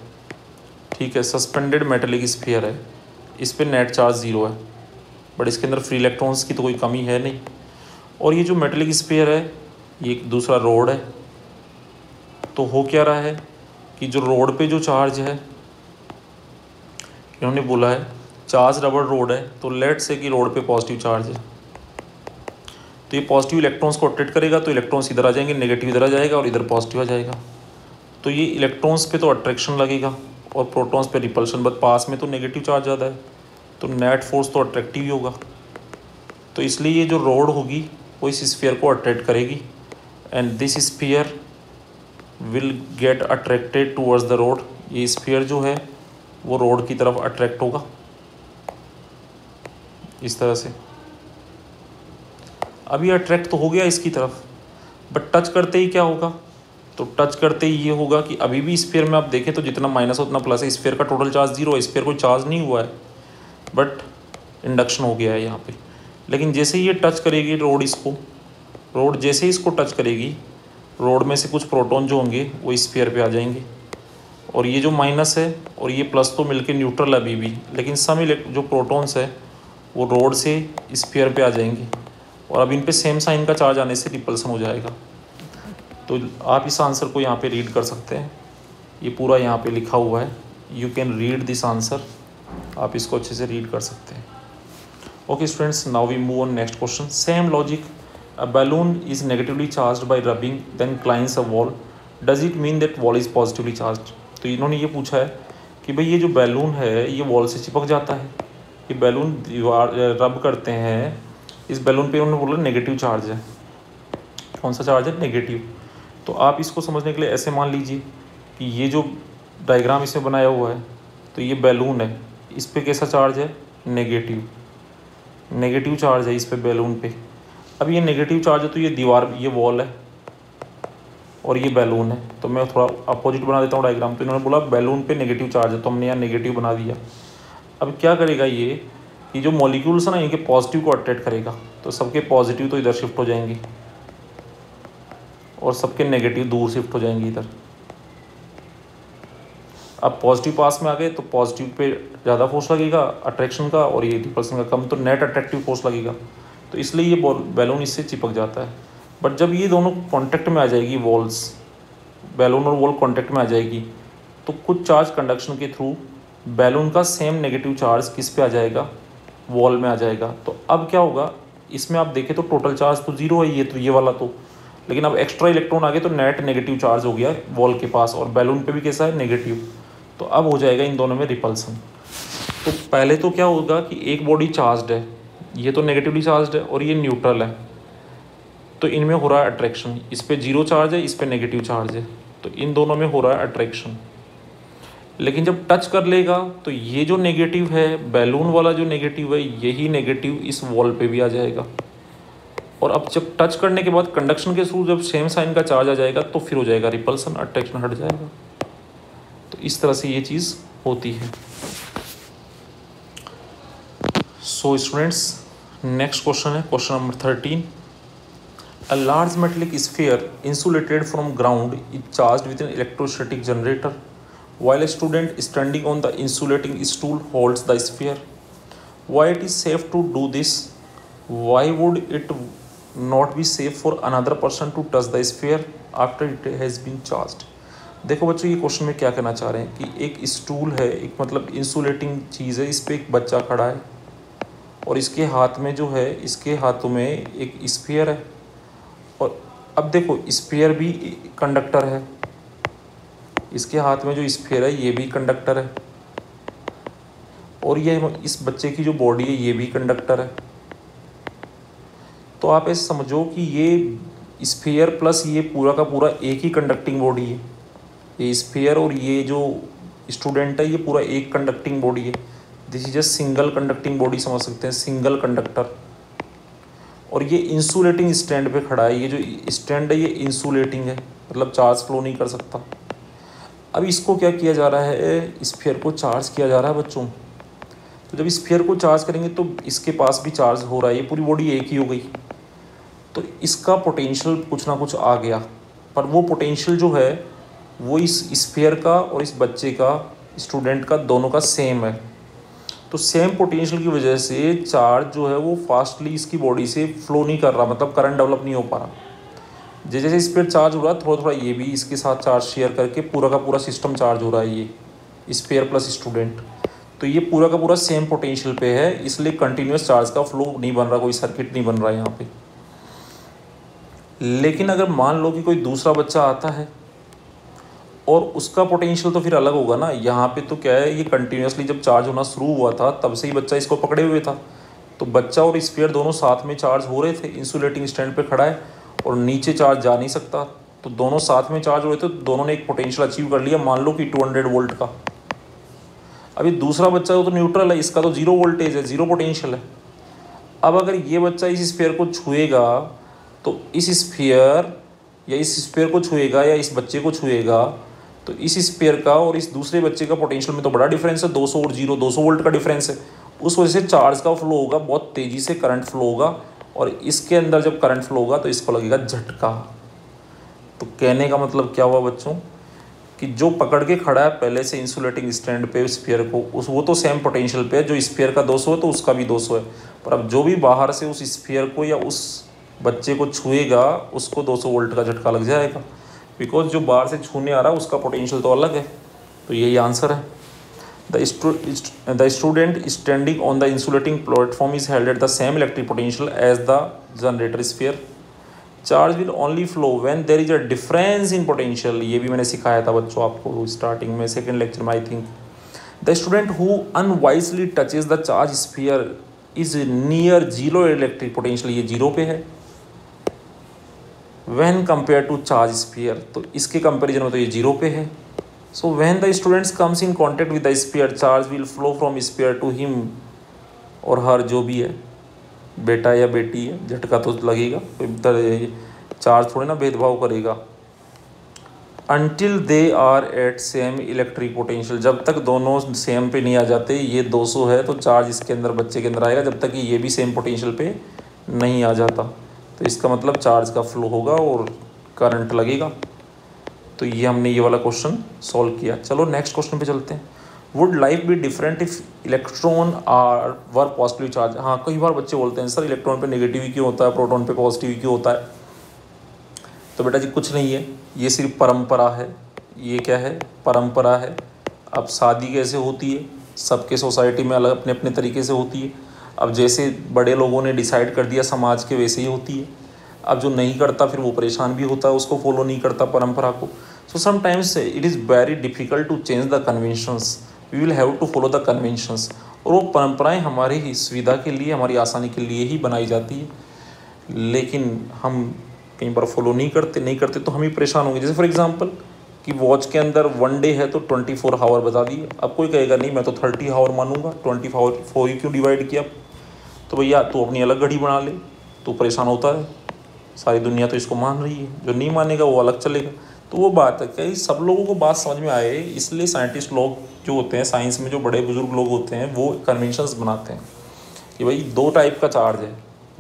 ठीक है, सस्पेंडेड मेटेलिक स्फीयर है, इस पर नेट चार्ज ज़ीरो है, बट इसके अंदर फ्री इलेक्ट्रॉन्स की तो कोई कमी है नहीं। और ये जो मेटेलिक स्फीयर है ये एक दूसरा रोड है, तो हो क्या रहा है कि जो रोड पे जो चार्ज है, इन्होंने बोला है चार्ज रबर रोड है, तो लेट से कि रोड पे पॉजिटिव चार्ज है, तो ये पॉजिटिव इलेक्ट्रॉन्स को अट्रैक्ट करेगा, तो इलेक्ट्रॉन्स इधर आ जाएंगे, नेगेटिव इधर आ जाएगा और इधर पॉजिटिव आ जाएगा, तो ये इलेक्ट्रॉन्स पे तो अट्रैक्शन लगेगा और प्रोटॉन्स पे रिपल्शन, बट पास में तो नेगेटिव चार्ज ज़्यादा है, तो नेट फोर्स तो अट्रैक्टिव ही होगा। तो इसलिए ये जो रोड होगी वो इस स्फीयर को अट्रैक्ट करेगी, and this sphere will get attracted towards the road, ये स्फीयर जो है वो रोड की तरफ अट्रैक्ट होगा इस तरह से। अब ये अट्रैक्ट तो हो गया इसकी तरफ, बट टच करते ही क्या होगा, तो टच करते ही ये होगा कि अभी भी स्फीयर में आप देखें तो जितना माइनस उतना प्लस है, स्फीयर का टोटल चार्ज जीरो है, स्फीयर कोई चार्ज नहीं हुआ है, बट इंडक्शन हो गया है यहाँ पे। लेकिन जैसे ही ये टच करेगी रोड इसको, रोड जैसे ही इसको टच करेगी, रोड में से कुछ प्रोटॉन जो होंगे वो स्फीयर पे आ जाएंगे, और ये जो माइनस है और ये प्लस तो मिलके न्यूट्रल है अभी भी, लेकिन सम जो प्रोटॉन्स है वो रोड से स्फीयर पे आ जाएंगे, और अब इन पे सेम साइन का चार्ज आने से रिपल्सन हो जाएगा। तो आप इस आंसर को यहाँ पे रीड कर सकते हैं, ये पूरा यहाँ पे लिखा हुआ है, you can read this answer, आप इसको अच्छे से रीड कर सकते हैं। Okay students, now we move on next question. Same logic, a balloon is negatively charged by rubbing then clings a wall, does it mean that wall is positively charged. तो इन्होंने ये पूछा है कि भाई ये जो बैलून है ये वॉल से चिपक जाता है, ये बैलून दीवार रब करते हैं, इस बैलून पे उन्होंने बोला नेगेटिव चार्ज है, कौन सा चार्ज है, नेगेटिव। तो आप इसको समझने के लिए ऐसे मान लीजिए कि ये जो डायग्राम इसमें बनाया हुआ है, तो ये बैलून है, इस पे कैसा चार्ज है, नेगेटिव, नेगेटिव चार्ज है इस पे बैलून पे। अब ये नेगेटिव चार्ज है तो ये दीवार, ये वॉल है और ये बैलून है, तो मैं थोड़ा अपोजिट बना देता हूँ डायग्राम। तो इन्होंने बोला बैलून पे नेगेटिव चार्ज है, तो हमने यहाँ नेगेटिव बना दिया। अब क्या करेगा ये कि जो मॉलिक्यूल्स है ना इनके पॉजिटिव को अट्रैक्ट करेगा, तो सबके पॉजिटिव तो इधर शिफ्ट हो जाएंगे और सबके नेगेटिव दूर शिफ्ट हो जाएंगे इधर। अब पॉजिटिव पास में आ गए तो पॉजिटिव पे ज़्यादा फोर्स लगेगा अट्रैक्शन का, और ये रिपल्सन का कम, तो नेट अट्रैक्टिव फोर्स लगेगा, तो इसलिए ये बैलून इससे चिपक जाता है। बट जब ये दोनों कॉन्टैक्ट में आ जाएगी वॉल्स, बैलून और वॉल कांटेक्ट में आ जाएगी तो कुछ चार्ज कंडक्शन के थ्रू बैलून का सेम नेगेटिव चार्ज किस पे आ जाएगा, वॉल में आ जाएगा। तो अब क्या होगा, इसमें आप देखें तो टोटल चार्ज तो जीरो है, ये तो ये वाला तो, लेकिन अब एक्स्ट्रा इलेक्ट्रॉन आ गए तो नेट नेगेटिव चार्ज हो गया वॉल के पास और बैलून पे भी कैसा है, नेगेटिव। तो अब हो जाएगा इन दोनों में रिपल्सन। तो पहले तो क्या होगा कि एक बॉडी चार्ज्ड है, ये तो नेगेटिवली चार्ज्ड है और ये न्यूट्रल है, तो इनमें हो रहा है अट्रैक्शन। इस पे जीरो चार्ज है, इस पे नेगेटिव चार्ज है, तो इन दोनों में हो रहा है अट्रैक्शन। लेकिन जब टच कर लेगा तो ये जो नेगेटिव है, बैलून वाला जो नेगेटिव है, यही नेगेटिव इस वॉल पे भी आ जाएगा। और अब जब टच करने के बाद कंडक्शन के थ्रू जब सेम साइन का चार्ज आ जाएगा तो फिर हो जाएगा रिपल्सन, अट्रैक्शन हट जाएगा। तो इस तरह से ये चीज़ होती है। सो स्टूडेंट्स, नेक्स्ट क्वेश्चन है question number 13। A large metallic sphere insulated from ground is charged with an electrostatic generator while a student standing on the insulating stool holds the sphere. Why it is safe to do this? Why would it not be safe for another person to touch the sphere after it has been charged? देखो बच्चों, ये question में क्या कहना चाह रहे हैं कि एक स्टूल है, एक मतलब इंसुलेटिंग चीज़ है, इस पर एक बच्चा खड़ा है और इसके हाथ में जो है, इसके हाथों में एक स्फीयर है। और अब देखो स्फीयर भी कंडक्टर है, इसके हाथ में जो स्फीयर है ये भी कंडक्टर है, और ये इस बच्चे की जो बॉडी है ये भी कंडक्टर है। तो आप ऐसे समझो कि ये स्फीयर प्लस ये पूरा का पूरा एक ही कंडक्टिंग बॉडी है। ये स्फीयर और ये जो स्टूडेंट है ये पूरा एक कंडक्टिंग बॉडी है। This is a single conducting body समझ सकते हैं, सिंगल कंडक्टर। और ये इंसुलेटिंग स्टैंड पे खड़ा है, ये जो स्टैंड है ये इंसुलेटिंग है, मतलब चार्ज फ्लो नहीं कर सकता। अब इसको क्या किया जा रहा है, स्फीयर को चार्ज किया जा रहा है बच्चों। तो जब स्फीयर को चार्ज करेंगे तो इसके पास भी चार्ज हो रहा है, ये पूरी बॉडी एक ही हो गई, तो इसका पोटेंशियल कुछ ना कुछ आ गया। पर वो पोटेंशियल जो है वो इस स्फीयर का और इस बच्चे का, स्टूडेंट का, दोनों का सेम है। तो सेम पोटेंशियल की वजह से चार्ज जो है वो फास्टली इसकी बॉडी से फ्लो नहीं कर रहा, मतलब करंट डेवलप नहीं हो पा रहा। जैसे जैसे स्फीयर चार्ज हो रहा है थोड़ा थोड़ा ये भी इसके साथ चार्ज शेयर करके पूरा का पूरा सिस्टम चार्ज हो रहा है, ये स्फीयर प्लस स्टूडेंट। तो ये पूरा का पूरा सेम पोटेंशियल पे है, इसलिए कंटिन्यूस चार्ज का फ्लो नहीं बन रहा, कोई सर्किट नहीं बन रहा है यहाँ पे। लेकिन अगर मान लो कि कोई दूसरा बच्चा आता है और उसका पोटेंशियल तो फिर अलग होगा ना। यहाँ पे तो क्या है, ये कंटिन्यूसली जब चार्ज होना शुरू हुआ था तब से ही बच्चा इसको पकड़े हुए था, तो बच्चा और स्फीयर दोनों साथ में चार्ज हो रहे थे, इंसुलेटिंग स्टैंड पे खड़ा है और नीचे चार्ज जा नहीं सकता, तो दोनों साथ में चार्ज हो रहे थे, तो दोनों ने एक पोटेंशियल अचीव कर लिया, मान लो कि 200 वोल्ट का। अभी दूसरा बच्चा तो न्यूट्रल है, इसका तो जीरो वोल्टेज है, जीरो पोटेंशियल है। अब अगर ये बच्चा इस स्फीयर को छुएगा तो इस स्फीयर या इस स्फीयर को छुएगा या इस बच्चे को छुएगा तो इस स्फीयर का और इस दूसरे बच्चे का पोटेंशियल में तो बड़ा डिफरेंस है, 200 और 200 वोल्ट का डिफरेंस है। उस वजह से चार्ज का फ्लो होगा, बहुत तेज़ी से करंट फ्लो होगा, और इसके अंदर जब करंट फ्लो होगा तो इसको लगेगा झटका। तो कहने का मतलब क्या हुआ बच्चों, कि जो पकड़ के खड़ा है पहले से इंसुलेटिंग स्टैंड पे स्फीयर को, उस वो तो सेम पोटेंशियल पे है, जो स्फीयर का 200 है तो उसका भी 200 है, पर अब जो भी बाहर से उस स्फीयर को या उस बच्चे को छुएगा उसको 200 वोल्ट का झटका लग जाएगा, बिकॉज जो बाहर से छूने आ रहा है उसका पोटेंशियल तो अलग है। तो यही आंसर है। The student standing on the insulating platform is held at the same electric potential as the generator sphere. Charge will only flow when there is a difference in potential. ये भी मैंने सिखाया था बच्चों आपको स्टार्टिंग में, second lecture में I think. The student who unwisely touches the charge sphere is near zero electric potential, ये जीरो पे है। When compare to charge sphere, तो इसके कंपेरिजन में तो ये जीरो पे है। So when the students comes in contact with the sphere, charge will flow from sphere to him और हर, जो भी है, बेटा या बेटी है, झटका तो लगेगा, कोई चार्ज थोड़े ना भेदभाव करेगा। Until they are at same electric potential, जब तक दोनों सेम पे नहीं आ जाते, ये 200 है तो चार्ज इसके अंदर, बच्चे के अंदर आएगा, जब तक कि ये भी सेम पोटेंशियल पे नहीं आ जाता। तो इसका मतलब चार्ज का फ्लो होगा और करंट लगेगा। तो ये हमने ये वाला क्वेश्चन सॉल्व किया। चलो नेक्स्ट क्वेश्चन पे चलते हैं। Would life be different if electron are were positive charge. हाँ, कई बार बच्चे बोलते हैं सर इलेक्ट्रॉन पे नेगेटिव ही क्यों होता है, प्रोटॉन पे पॉजिटिव ही क्यों होता है। तो बेटा जी कुछ नहीं है, ये सिर्फ परंपरा है। ये क्या है? परंपरा है। अब शादी कैसे होती है? सबके सोसाइटी में अलग अपने अपने तरीके से होती है। अब जैसे बड़े लोगों ने डिसाइड कर दिया समाज के, वैसे ही होती है। अब जो नहीं करता फिर वो परेशान भी होता है, उसको फॉलो नहीं करता परंपरा को। So sometimes it is very difficult to change the conventions, we will have to follow the conventions. और वो परंपराएं हमारी ही सुविधा के लिए, हमारी आसानी के लिए ही बनाई जाती है, लेकिन हम कई बार फॉलो नहीं करते तो हम ही परेशान होंगे। जैसे फॉर एग्जांपल कि वॉच के अंदर 1 डे है तो 24 आवर बता दिए। अब कोई कहेगा नहीं मैं तो 30 आवर मानूंगा, 24 ही क्यों डिवाइड किया? तो भैया तू अपनी अलग घड़ी बना ले, तू परेशान होता है। सारी दुनिया तो इसको मान रही है, जो नहीं मानेगा वो अलग चलेगा। तो वो बात है कि सब लोगों को बात समझ में आए, इसलिए साइंटिस्ट लोग जो होते हैं, साइंस में जो बड़े बुजुर्ग लोग होते हैं, वो कन्वेंशंस बनाते हैं कि भाई 2 टाइप का चार्ज है।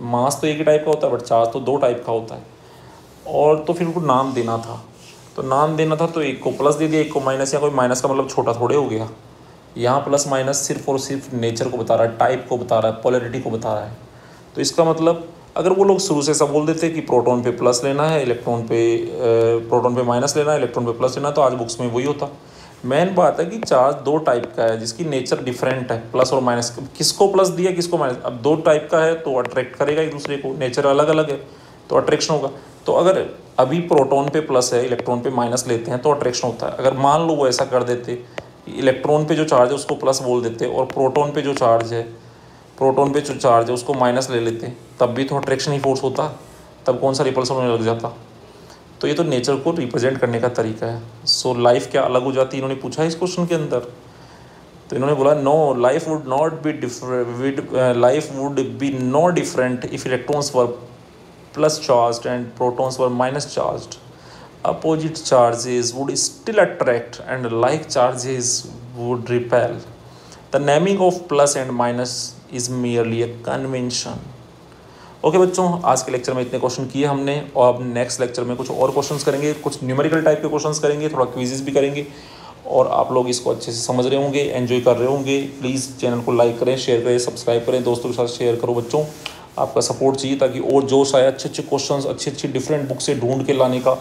मास तो एक ही टाइप का होता है, बट चार्ज तो 2 टाइप का होता है। और तो फिर उनको नाम देना था, तो एक को प्लस दे दिया, एक को माइनस। या कोई माइनस का मतलब छोटा थोड़े हो गया। यहाँ प्लस माइनस सिर्फ और सिर्फ नेचर को बता रहा है, टाइप को बता रहा है, पोलैरिटी को बता रहा है। तो इसका मतलब अगर वो लोग शुरू से सब बोल देते कि प्रोटॉन पे प्लस लेना है, प्रोटॉन पे माइनस लेना है, इलेक्ट्रॉन पे प्लस लेना है, तो आज बुक्स में वही होता। मेन बात है कि चार्ज 2 टाइप का है जिसकी नेचर डिफरेंट है, प्लस और माइनस। किसको प्लस दिया, किसको माइनस? अब 2 टाइप का है तो अट्रैक्ट करेगा एक दूसरे को, नेचर अलग अलग है तो अट्रैक्शन होगा। तो अगर अभी प्रोटॉन पे प्लस है, इलेक्ट्रॉन पे माइनस लेते हैं तो अट्रैक्शन होता है। अगर मान लो वो ऐसा कर देते, इलेक्ट्रॉन पे जो चार्ज है उसको प्लस बोल देते और प्रोटॉन पे जो चार्ज है उसको माइनस ले लेते, तब भी तो अट्रैक्शन ही फोर्स होता, तब कौन सा रिपल्सन होने लग जाता। तो ये तो नेचर को रिप्रेजेंट करने का तरीका है। सो लाइफ क्या अलग हो जाती है? इन्होंने पूछा इस क्वेश्चन के अंदर, तो इन्होंने बोला no, life would be no different if electrons were plus charged and protons were minus charged. Opposite charges would still attract and like charges would repel. The naming of plus and minus is merely a convention. Okay बच्चों, आज के lecture में इतने question किए हमने, और अब next lecture में कुछ और क्वेश्चंस करेंगे, कुछ न्यूमेरिकल टाइप के क्वेश्चंस करेंगे, थोड़ा क्विजेस भी करेंगे, और आप लोग इसको अच्छे से समझ रहे होंगे, एंजॉय कर रहे होंगे। प्लीज़ चैनल को लाइक करें, शेयर करें, सब्सक्राइब करें, दोस्तों के साथ शेयर करो। बच्चों आपका सपोर्ट चाहिए ताकि और जोश आए अच्छे अच्छे क्वेश्चंस, अच्छी डिफरेंट बुक से ढूंढ के लाने का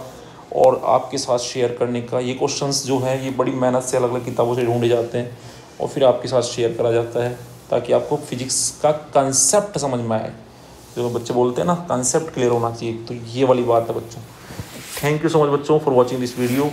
और आपके साथ शेयर करने का। ये क्वेश्चंस जो हैं ये बड़ी मेहनत से अलग अलग किताबों से ढूंढे जाते हैं और फिर आपके साथ शेयर करा जाता है ताकि आपको फिजिक्स का कंसेप्ट समझ में आए। जो बच्चे बोलते हैं ना, कंसेप्ट क्लियर होना चाहिए, तो ये वाली बात है बच्चों। थैंक यू सो मच बच्चों फॉर वॉचिंग दिस वीडियो।